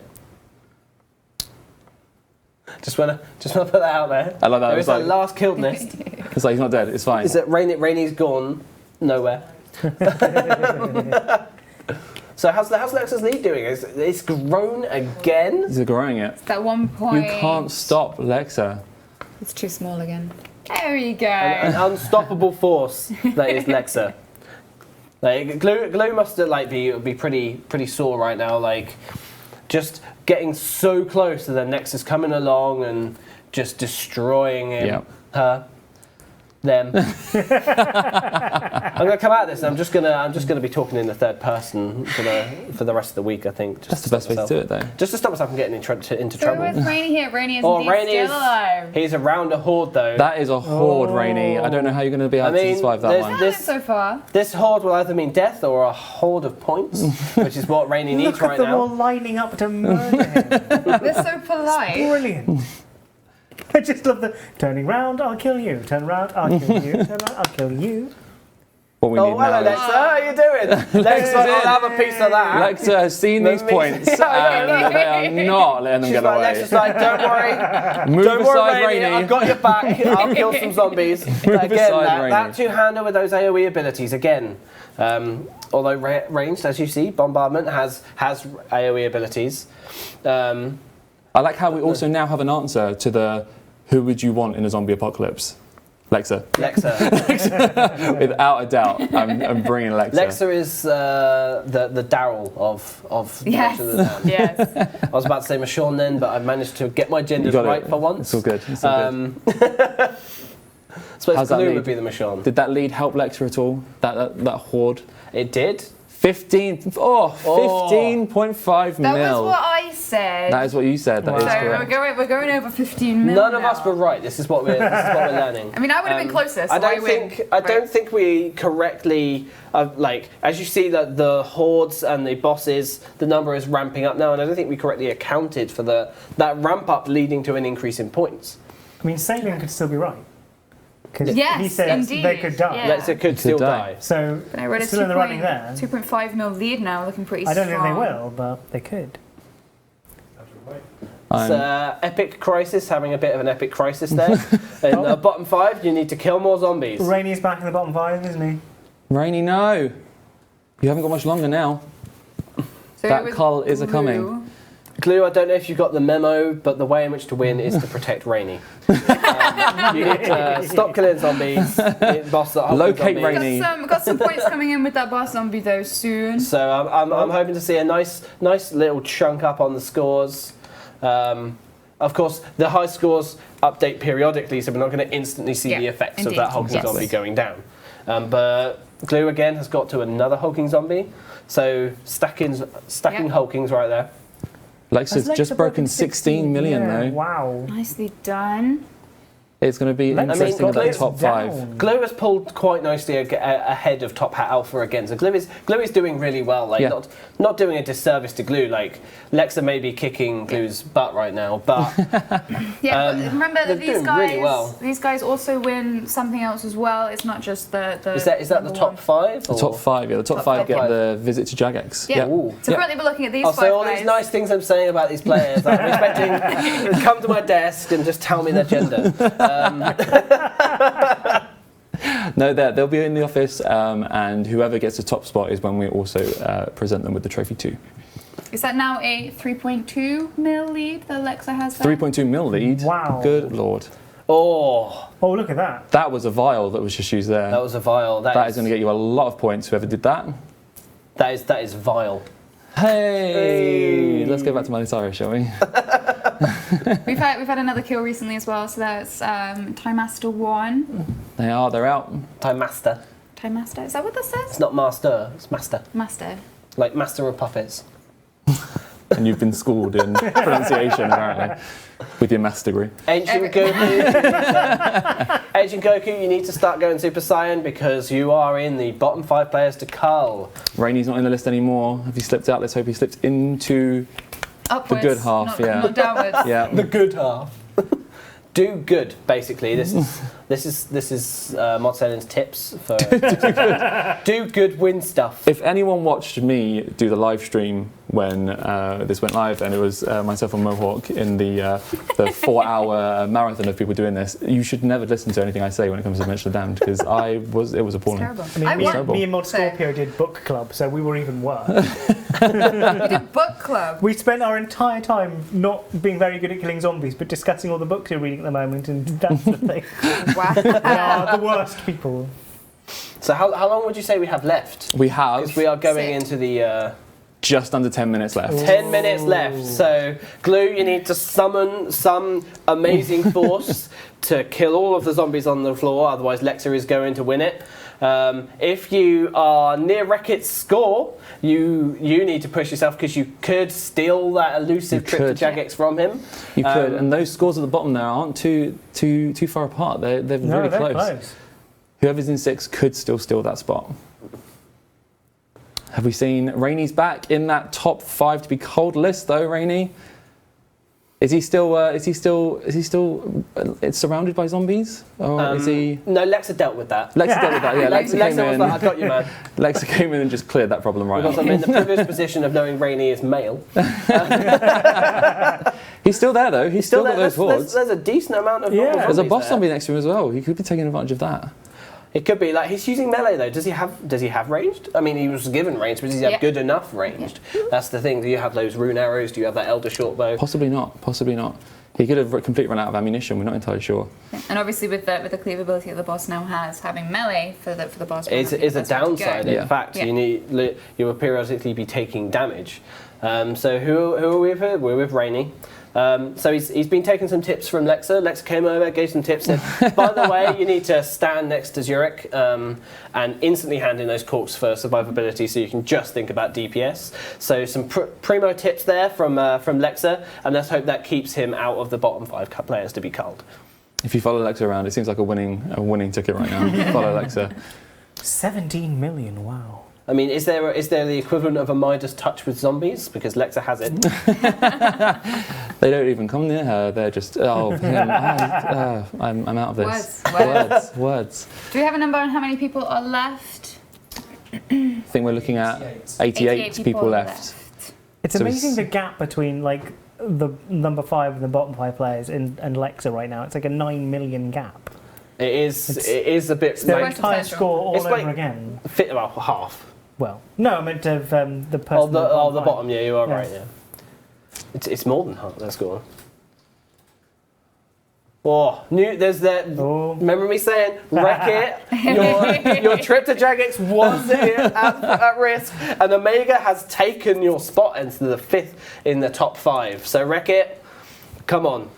Just wanna put that out there. I like that. There It's is that like- last killed list. It's like he's not dead. It's fine. Is that Rainy's gone nowhere? So how's Lexa's lead doing? It's grown again. He's growing it. That 1 point. You can't stop Lexa. It's too small again. There you go. An unstoppable force that is Lexa. Like Glue must be pretty sore right now. Like just getting so close, and then Nexus coming along and just destroying him. Yep. Her. Them. I'm gonna come at this. And I'm just gonna be talking in the third person for the rest of the week. I think. That's the best way to do it, though. Just to stop myself from getting into So trouble. with Rainy here, Rainy is Oh, indeed Rainy still is- alive. He's around a horde though. That is a horde, Rainy. I don't know how you're going to be able to survive that there's one. this- So far. This horde will either mean death or a horde of points, which is what Rainy needs Look at right them all now. lining up to murder him. They're so polite. Brilliant. I just love the turning round, I'll kill you. Turn round, I'll kill you. Turn round, I'll kill you. What we Oh, need hello, now. Lexa. How you doing? Lexa, I'll have a piece of that. Lexa has seen these points and they are not letting them She's get like, away. Lexa's like, don't worry. Move Don't worry, aside, Rainy. Rainy. I've got your back. I'll kill some zombies. Again, aside, Rainy. that two-hander with those AoE abilities, again. Although ranged, as you see, Bombardment has AoE abilities. I like how we also now have an answer to the who would you want in a zombie apocalypse? Lexa. Lexa. Without a doubt, I'm bringing Lexa. Lexa is the Daryl of Yes. Dimensions of the Damned. Yes. I was about to say Michonne then, but I've managed to get my You genders got right it. for once. It's all good. It's all good. I suppose How's that Glue lead? would be the Michonne. Did that lead help Lexa at all? That horde? It did. 15.5 That mil. was what I said. That is what you said. That is so correct. we're going over 15 mil. None of now. us were right. This is what we're learning. I mean, I would have been closer. So I don't win. think we correctly like as you see that the hordes and the bosses, the number is ramping up now, and I don't think we correctly accounted for that ramp up leading to an increase in points. I mean, Sabian could still be right. Because Yes, he said indeed. they could die. Yeah. Lexa could still die. die. So, But I read a still in the running there. 2.5 mil lead now, looking pretty I don't strong. think they will, but they could. It's Epic Crisis, having a bit of an epic crisis there. In the bottom 5, you need to kill more zombies. Rainy's back in the bottom 5, isn't he? Rainy, no. You haven't got much longer now. So That with cull is Blue, a-coming. Glue, I don't know if you got the memo, but the way in which to win is to protect Rainy. You need to stop killing zombies, boss that Locate zombies. Rainy. Got some points coming in with that boss zombie though soon. So I'm hoping to see a nice little chunk up on the scores. Of course, the high scores update periodically, so we're not going to instantly see the effects indeed. of that hulking Yes. zombie going down. But Glue again has got to another hulking zombie, so stacking hulkings right there. Lexa's Has just Lexa broken 16 million yeah, though. Wow. Nicely done. It's going to be interesting about the Glow's top five. Glow has pulled quite nicely ahead of Top Hat Alpha again. So Glow is doing really well. Like not doing a disservice to Glue. Like Lexa may be kicking Glue's butt right now, but but remember that these guys also win something else as well. It's not just the is that the top five? The top five, yeah. The top five get the visit to Jagex. Yeah. So currently we're looking at these 5 so all guys. these nice things I'm saying about these players, I'm expecting to come to my desk and just tell me their gender. No, they'll be in the office, and whoever gets the top spot is when we also present them with the trophy too. Is that now a 3.2 mil lead that Lexa has there? 3.2 mil lead. Wow. Good lord. Oh, look at that. That was a vial that was just used there. that was a vial. That is going to get you a lot of points, whoever did that. That is vile. Hey! Let's go back to Military, shall we? We've had another kill recently as well, so that's Time Master 1. They're out. Time Master. Time Master, is that what that says? It's not Master, it's Master. Master. Like Master of Puppets. And you've been schooled in pronunciation, apparently, with your maths degree. Ancient Goku, you need to start going Super Saiyan because you are in the bottom 5 players to cull. Rainy's not in the list anymore. Have you slipped out? Let's hope he slipped into Upwards, the good half. not downwards. Yeah. The good half. Do good, basically. This is Mod Selen's tips for do good, win stuff. If anyone watched me do the live stream when this went live, and it was myself and Mohawk in the 4-hour marathon of people doing this, you should never listen to anything I say when it comes to Dimension of the Damned, because it was appalling. It's terrible. I mean, me and Mod Scorpio did book club, so we were even worse. We did book club. We spent our entire time not being very good at killing zombies, but discussing all the books we're reading at the moment, and that's the thing. Wow. We are the worst people. So how long would you say we have left? We have Because we are going 6. into the... just under 10 minutes left. 10 minutes left, so Glue, you need to summon some amazing force to kill all of the zombies on the floor, otherwise Lexa is going to win it. If you are near Reckitt's score, you need to push yourself because you could steal that elusive trip to Jagex from him. You could, and those scores at the bottom there aren't too far apart. They're really close. Whoever's in 6 could still steal that spot. Have we seen Rainy's back in that top 5 to be cold list though, Rainy? Is he still it's surrounded by zombies? Or is he? No, Lexa dealt with that. Lexa dealt with that, yeah. Lexa came was in. like, I got you, man. Lexa came in and just cleared that problem right Because out. I'm in the privileged position of knowing Rainy is male. He's still there though. He's still got those hordes. There's a decent amount of normal There's a zombies boss there. zombie next to him as well. He could be taking advantage of that. It could be like he's using melee though. Does he have ranged? I mean, he was given ranged, but does he have good enough ranged? That's the thing. Do you have those rune arrows? Do you have that elder short bow? Possibly not. Possibly not. He could have completely run out of ammunition. We're not entirely sure. And obviously, with the cleavability that the boss now has, having melee for the boss is a downside. In fact, you will periodically be taking damage. So who are we with? We're with Rainy. So he's been taking some tips from Lexa. Lexa came over, gave some tips. Said, by the way, you need to stand next to Zurich and instantly hand in those corks for survivability, so you can just think about DPS. So some primo tips there from Lexa, and let's hope that keeps him out of the bottom 5 players to be culled. If you follow Lexa around, it seems like a winning ticket right now. Follow Lexa. 17 million, wow. I mean, is there the equivalent of a Midas touch with zombies? Because Lexa has it. They don't even come near her. They're just, him. I'm out of this. Words. Do we have a number on how many people are left? I think we're looking at 88 people left. It's amazing the gap between like the number 5 and the bottom 5 players and Lexa right now. It's like a 9 million gap. It is a bit. It's their like, entire score all it's over like again. Half. Well, no, I meant of the person. The bottom. bottom. Yeah, you are right. Yeah, it's more than half that score. Oh, there's that. Oh. Remember me saying, wreck it. Your trip to Jagex was at risk, and Omega has taken your spot into the 5th in the top 5. So wreck it. Come on,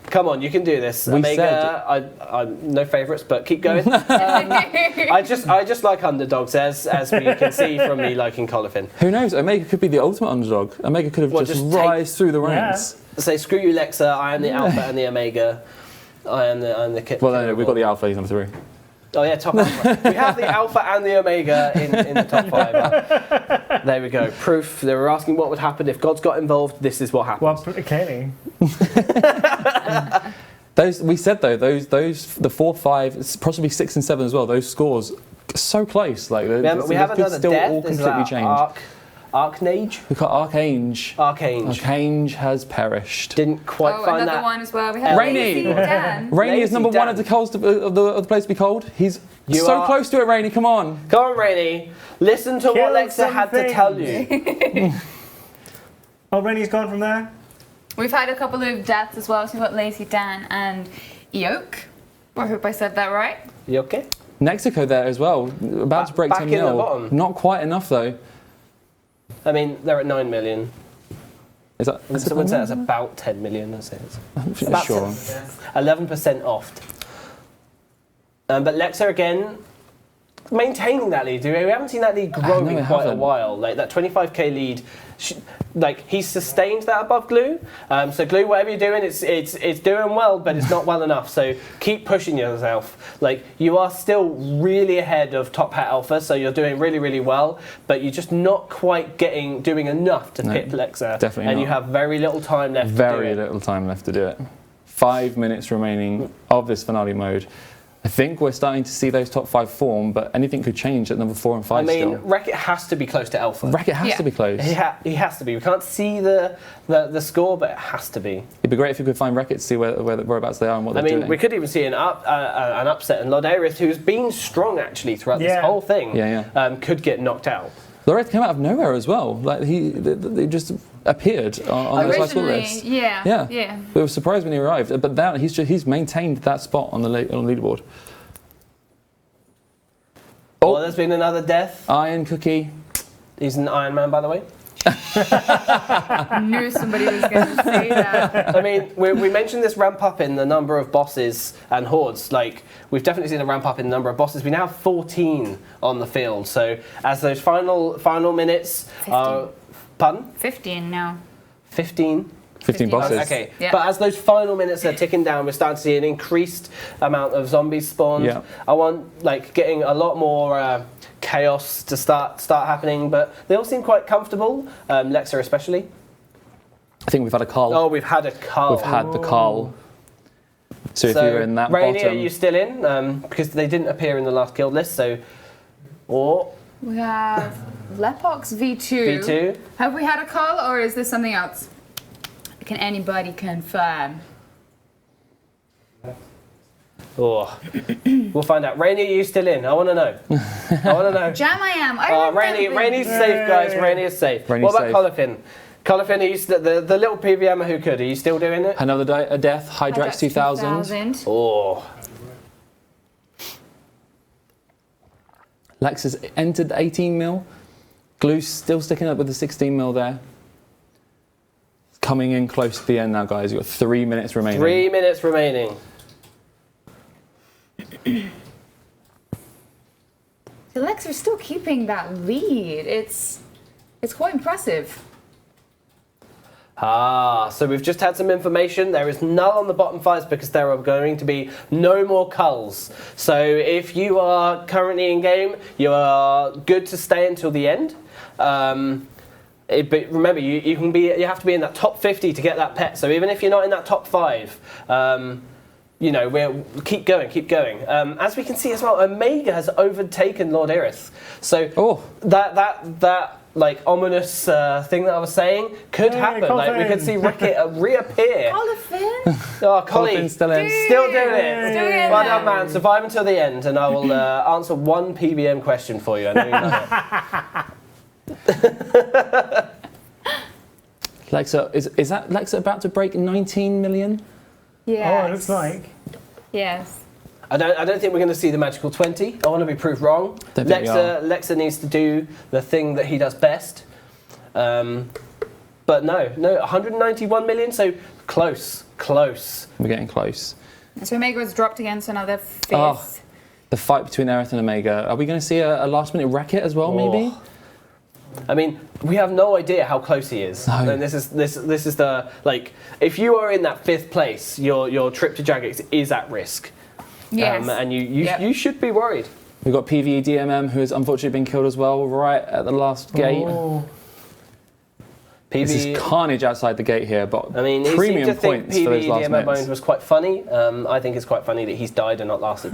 you can do this. Omega, I no favourites, but keep going. I just like underdogs, as we can see from me liking Colifin. Who knows? Omega could be the ultimate underdog. Omega could have just rise through the ranks. Say, screw you, Lexa, I am the Alpha and the Omega. I am the kit. Well, no, we've got the alpha. He's number 3. Oh yeah, top alpha. We have the alpha and the omega in the top 5. There we go. Proof. They were asking what would happen if gods got involved. This is what happens. Well, clearly. We said though, the 4, 5, possibly 6 and 7 as well. Those scores so close. Like we have could another still death. all completely change. Archnage. We've got Archange. Archange has perished. Didn't quite find another that. one as well. We have Rainy. Lazy Dan. Rainy is Lazy number 1 Dan. of the cold of the place to be cold. He's You so are- close to it, Rainy. Come on. Come on, Rainy. Listen to what Lexa had to tell you. Oh, Rennie's gone from there? We've had a couple of deaths as well. So we've got Lazy Dan and Eoke. I hope I said that right. You okay? Mexico there as well. About to break Back 10 in the mil. bottom. Not quite enough though. I mean, they're at 9 million. Is that? Someone said it's about 10 million. That's it. I'm about sure. 11% off. But Lexa again, maintaining that lead. We haven't seen that lead growing we in quite a haven't. while. Like that 25k lead, like he's sustained that above Glue. So Glue, whatever you're doing, it's doing well, but it's not well enough. So keep pushing yourself. Like you are still really ahead of Top Hat Alpha, so you're doing really, really well, but you're just not quite doing enough to pit Lexa. Definitely and not. you have very little time left. Very to do it. little time left to do it. 5 minutes remaining of this finale mode. I think we're starting to see those top 5 form, but anything could change at number 4 and 5 I mean, still. Wreck-It has to be close to Alpha. Wreck-It has to be close. He has to be. We can't see the score, but it has to be. It'd be great if we could find Wreck-It to see whereabouts they are and what I they're mean, doing. we could even see an upset, and Lodaris, who's been strong actually throughout this whole thing, could get knocked out. Loreth came out of nowhere as well. Like they just appeared on the high score list. Yeah. We were surprised when he arrived, but now he's maintained that spot on the leaderboard. Oh, there's been another death. Iron Cookie. He's an Iron Man, by the way. I knew somebody was going to say that. I mean, we mentioned this ramp up in the number of bosses and hordes. Like, we've definitely seen a ramp up in the number of bosses. We now have 14 on the field. So, as those final minutes, 15. pardon? 15 now. 15. 15 bosses. Okay, Yeah. but as those final minutes are ticking down, we're starting to see an increased amount of zombies spawned. Yeah. I want getting a lot more chaos to start happening, but they all seem quite comfortable. Lexa especially. I think we've had a Carl. Oh, we've had a Carl. We've had the Carl. So if you're in that Rainy, bottom, are you still in? Because they didn't appear in the last guild list. So, or We have Lepox V2. V2. Have we had a call or is this something else? Can anybody confirm? Oh, we'll find out. Rainy, are you still in? I want to know. I want to know. Jam I am. Rainey's safe, guys. Rainy is safe. Rainy's What about safe. Colifin? Colifin, are you the little PVMer who could? Are you still doing it? another a death, Hydrax 2000. Oh, Lex has entered 18 mil. Glue's still sticking up with the 16 mil there. Coming in close to the end now, guys. You've got 3 minutes remaining. 3 minutes remaining. Alexa's still keeping that lead. It's quite impressive. So we've just had some information. There is null on the bottom 5s because there are going to be no more culls. So if you are currently in game, you are good to stay until the end. But remember, you have to be in that top 50 to get that pet. So even if you're not in that top 5, we'll keep going. As we can see as well, Omega has overtaken Lord Irith. So that like ominous thing that I was saying could happen. Like we could see Ricket reappear. Colifin? Oh, Collie, Colifin's still in. Still doing it. Still in Well there. done, man. Survive until the end, and I will answer one PBM question for you. I know you know it. Lexa, is that Lexa about to break 19 million? Yes. Oh, it looks like. Yes. I don't think we're going to see the magical 20. I want to be proved wrong. Don't think we are. Lexa needs to do the thing that he does best. But no, 191 million. So close. We're getting close. So Omega has dropped against another fifth. Oh. The fight between Aerith and Omega. Are we going to see a last minute Wreck-It as well, maybe? I mean, we have no idea how close he is. No. And this is the like. If you are in that 5th place, your trip to Jagex is at risk. Yes. And you should be worried. We've got PvE DMM, who has unfortunately been killed as well, right at the last gate. Oh. This is carnage outside the gate here, but I mean, he premium seemed to think points for those PvE last DMM minutes. mode was quite funny. I think it's quite funny that he's died and not lasted.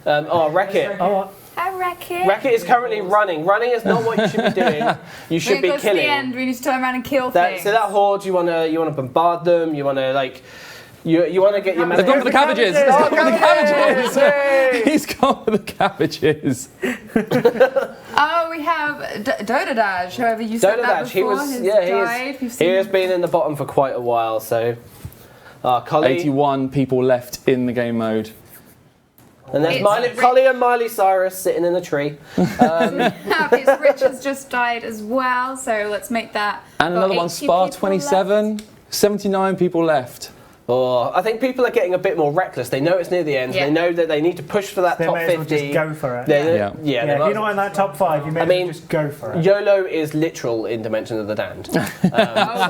Wreck-It. Oh, Hi, Racket. Wreck-It is currently running. Running is not what you should be doing. You should be To the killing. end, we need to turn around and kill That, things. so that horde, you wanna bombard them. You wanna like. You want to get your... They've gone for the cabbages! He's gone for the cabbages! Yay! He's gone for the cabbages! Oh, we have Dodadash, whoever you said that Dodadash, before, has died. he has been in the bottom for quite a while, so... Cully. 81 people left in the game mode. And there's It's Cully and Miley Cyrus sitting in a tree. His Rich has just died as well, so let's make that. And another one, Spa 27, 79 people left. I think people are getting a bit more reckless. They know it's near the end. Yeah. They know that they need to push for that they top may as 50. well just go for it. Yeah. They Yeah, if might- you're not in that top 5, you may as well just go for it. YOLO is literal in Dimension of the Damned.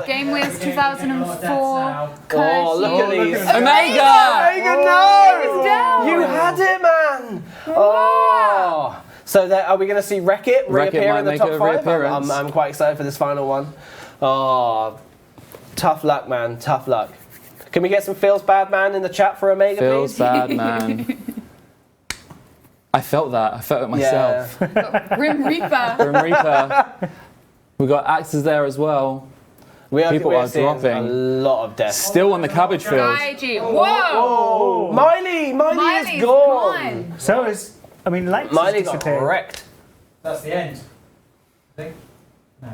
Game Wheels 2004. Oh, look at these. Omega! Omega, no! It's down. You had it, man! Oh! So are we going to see Wreck-It Wreck-It reappear might in the make top a 5? reappearance. I'm quite excited for this final one. Oh, tough luck, man. Tough luck. Can we get some Feels Bad Man in the chat for Omega, Feels please? bad, man. I felt that. I felt it myself. Grim Reaper. Grim Reaper. We've got axes there as well. People are seeing dropping. a lot of deaths. Still on the cabbage field. IG. Whoa! Miley is Miley's gone. So is, I mean, Lex Miley has got disappeared. wrecked. That's the end. I think. No.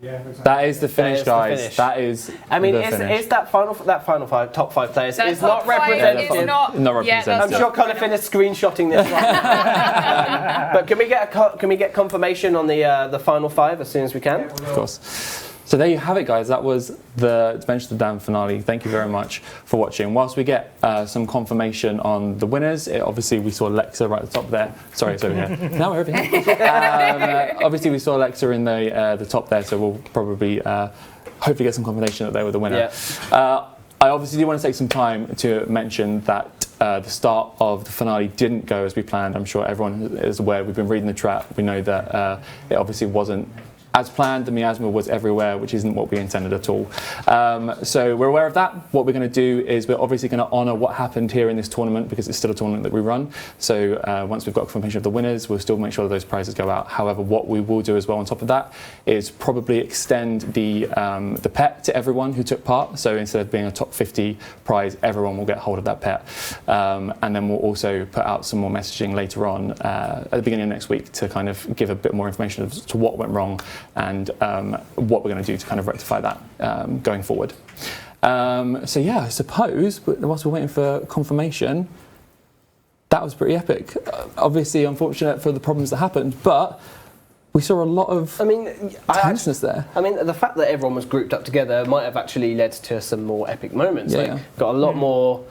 Yeah. Looks like That is the finish, is the guys. finish. That is I mean, the finish. it's that final five, top 5 players. That It's top not five representative. is not. Not Yeah, representative. I'm that's sure Connor finished screenshotting this one. But can we get confirmation on the final 5 as soon as we can? Of course. So there you have it, guys. That was the Dimension of the Damned finale. Thank you very much for watching. Whilst we get some confirmation on the winners, obviously we saw Lexa right at the top there. Sorry, it's over here. Now we're over here. Obviously we saw Lexa in the top there, so we'll probably hopefully get some confirmation that they were the winner. Yeah. I obviously do want to take some time to mention that the start of the finale didn't go as we planned. I'm sure everyone is aware. We've been reading the chat. We know that it obviously wasn't as planned. The miasma was everywhere, which isn't what we intended at all. So we're aware of that. What we're going to do is we're obviously going to honour what happened here in this tournament because it's still a tournament that we run. So once we've got confirmation of the winners, we'll still make sure that those prizes go out. However, what we will do as well on top of that is probably extend the pet to everyone who took part. So instead of being a top 50 prize, everyone will get hold of that pet. And then we'll also put out some more messaging later on at the beginning of next week to kind of give a bit more information as to what went wrong and what we're going to do to kind of rectify that going forward. So yeah, I suppose, but whilst we're waiting for confirmation, that was pretty epic. Obviously unfortunate for the problems that happened, but we saw a lot of tenseness there. I mean, the fact that everyone was grouped up together might have actually led to some more epic moments. Yeah. Got a lot more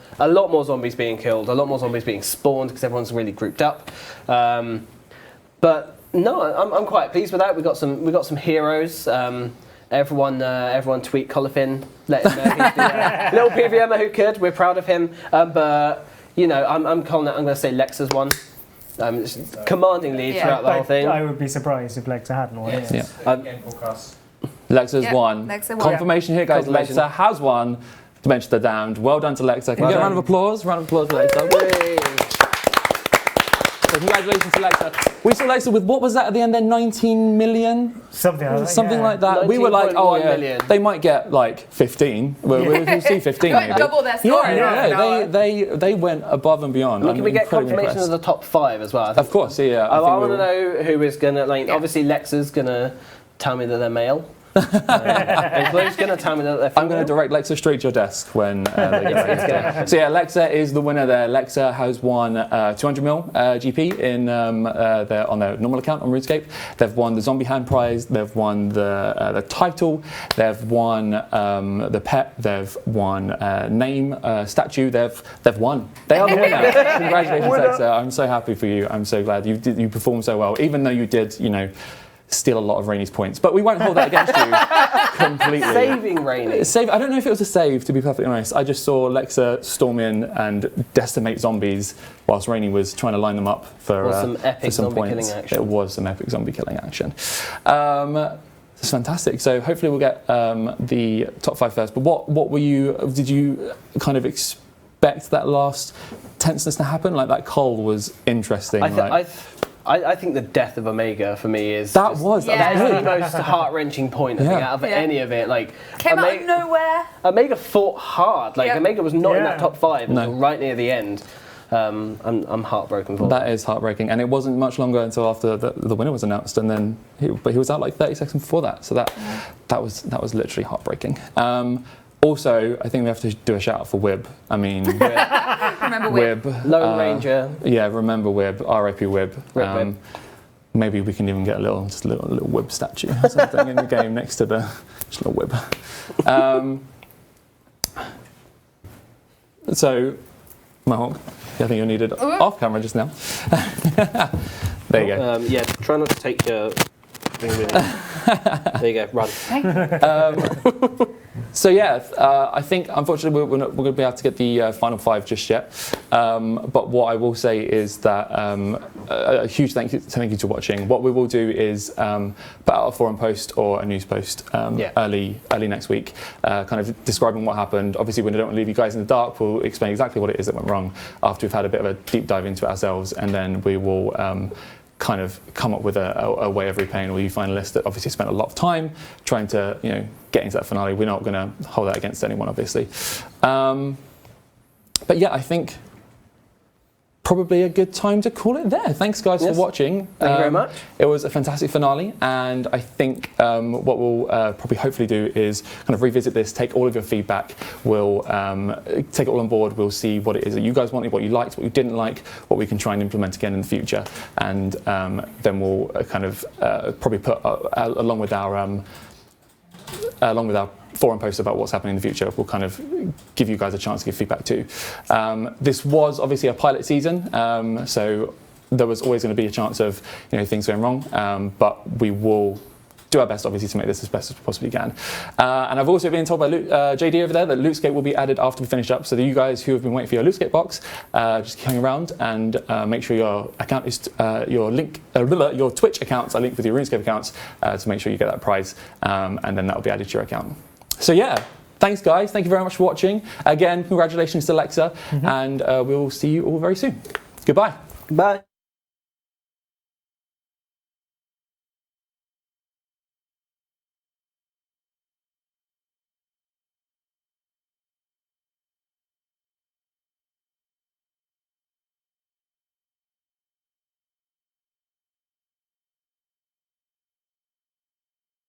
zombies being killed, a lot more zombies being spawned because everyone's really grouped up. But no, I'm quite pleased with that. We got some heroes. Everyone tweet Colifin, let him know he's the little PVMer who could. We're proud of him. But you know, I'm calling it. I'm going to say Lexa's one. Commanding lead throughout the whole thing. I would be surprised if Lexa hadn't won. Yes. Yeah. Game forecast. Lexa's won. Lexa won. Confirmation here, guys. Confirmation. Lexa has won Dimension of the Damned. Well done to Lexa. Can we get a round of applause? Round of applause for Lexa. So congratulations to Lexa. We saw Lexa with, what was that at the end there, 19 million? Something like that. Something like that. We were like, oh 19.1 yeah, million. they might get like 15. We'll see 15 maybe. Double their score. They went above and beyond. Can we get incredibly confirmation impressed. of the top 5 as well? Of course, yeah. I think want to we'll- know who is going to, obviously Lexa's going to tell me that they're male. And Chloe's going to tell me that they're female. I'm going to direct Lexa straight to your desk when they get ready. So yeah, Lexa is the winner there. Lexa has won 200 mil GP in on their normal account on RuneScape. They've won the Zombie Hand Prize. They've won the title. They've won the pet. They've won name, statue. They've won. They are the winner. Congratulations, Lexa. I'm so happy for you. I'm so glad you performed so well, even though you did, steal a lot of Rainy's points. But we won't hold that against you completely. Saving Rainy. I don't know if it was a save, to be perfectly honest. I just saw Lexa storm in and decimate zombies whilst Rainy was trying to line them up for some epic some zombie points. killing action. It was some epic zombie killing action. It's fantastic. So hopefully we'll get the top 5 first. But did you kind of expect that last tenseness to happen? Like that cull was interesting. I think the death of Omega for me is that was the most heart-wrenching point I think, out of any of it. Like came out of nowhere. Omega fought hard. Like Omega was not in that top 5 until right near the end. I'm heartbroken for that. Is heartbreaking, and it wasn't much longer until after the winner was announced, and then he was out like 30 seconds before that. So that was literally heartbreaking. Also, I think we have to do a shout out for Wib. I mean, remember Wib? Lone Ranger. Yeah, remember Wib. R.I.P. Wib. Wib. Maybe we can even get a little Wib statue or something in the game next to the just a little Wib. So, Mahawk, I think you needed off camera just now. There you go. Yeah, try not to take your thing with you. There you go, run. So yeah, I think unfortunately we're not going to be able to get the final 5 just yet. But what I will say is that a huge thank you to watching. What we will do is put out a forum post or a news post early next week, kind of describing what happened. Obviously, we don't want to leave you guys in the dark. We'll explain exactly what it is that went wrong after we've had a bit of a deep dive into it ourselves, and then we will kind of come up with a way of repaying all you finalists that obviously spent a lot of time trying to get into that finale. We're not going to hold that against anyone, obviously. But yeah, I think probably a good time to call it there. Thanks guys for watching. Thank you very much. It was a fantastic finale, and I think what we'll probably hopefully do is kind of revisit this, take all of your feedback, we'll take it all on board, we'll see what it is that you guys wanted, what you liked, what you didn't like, what we can try and implement again in the future, and then we'll kind of probably put along with our forum posts about what's happening in the future, we'll kind of give you guys a chance to give feedback too. This was obviously a pilot season, so there was always going to be a chance of things going wrong, but we will do our best obviously to make this as best as we possibly can. And I've also been told by JD over there that Lootskate will be added after we finish up, so that you guys who have been waiting for your Lootskate box, just hang around and make sure your account is your Twitch accounts are linked with your RuneScape accounts to make sure you get that prize, and then that will be added to your account. So yeah, thanks guys, thank you very much for watching. Again, congratulations to Lexa, and we will see you all very soon. Goodbye. Bye.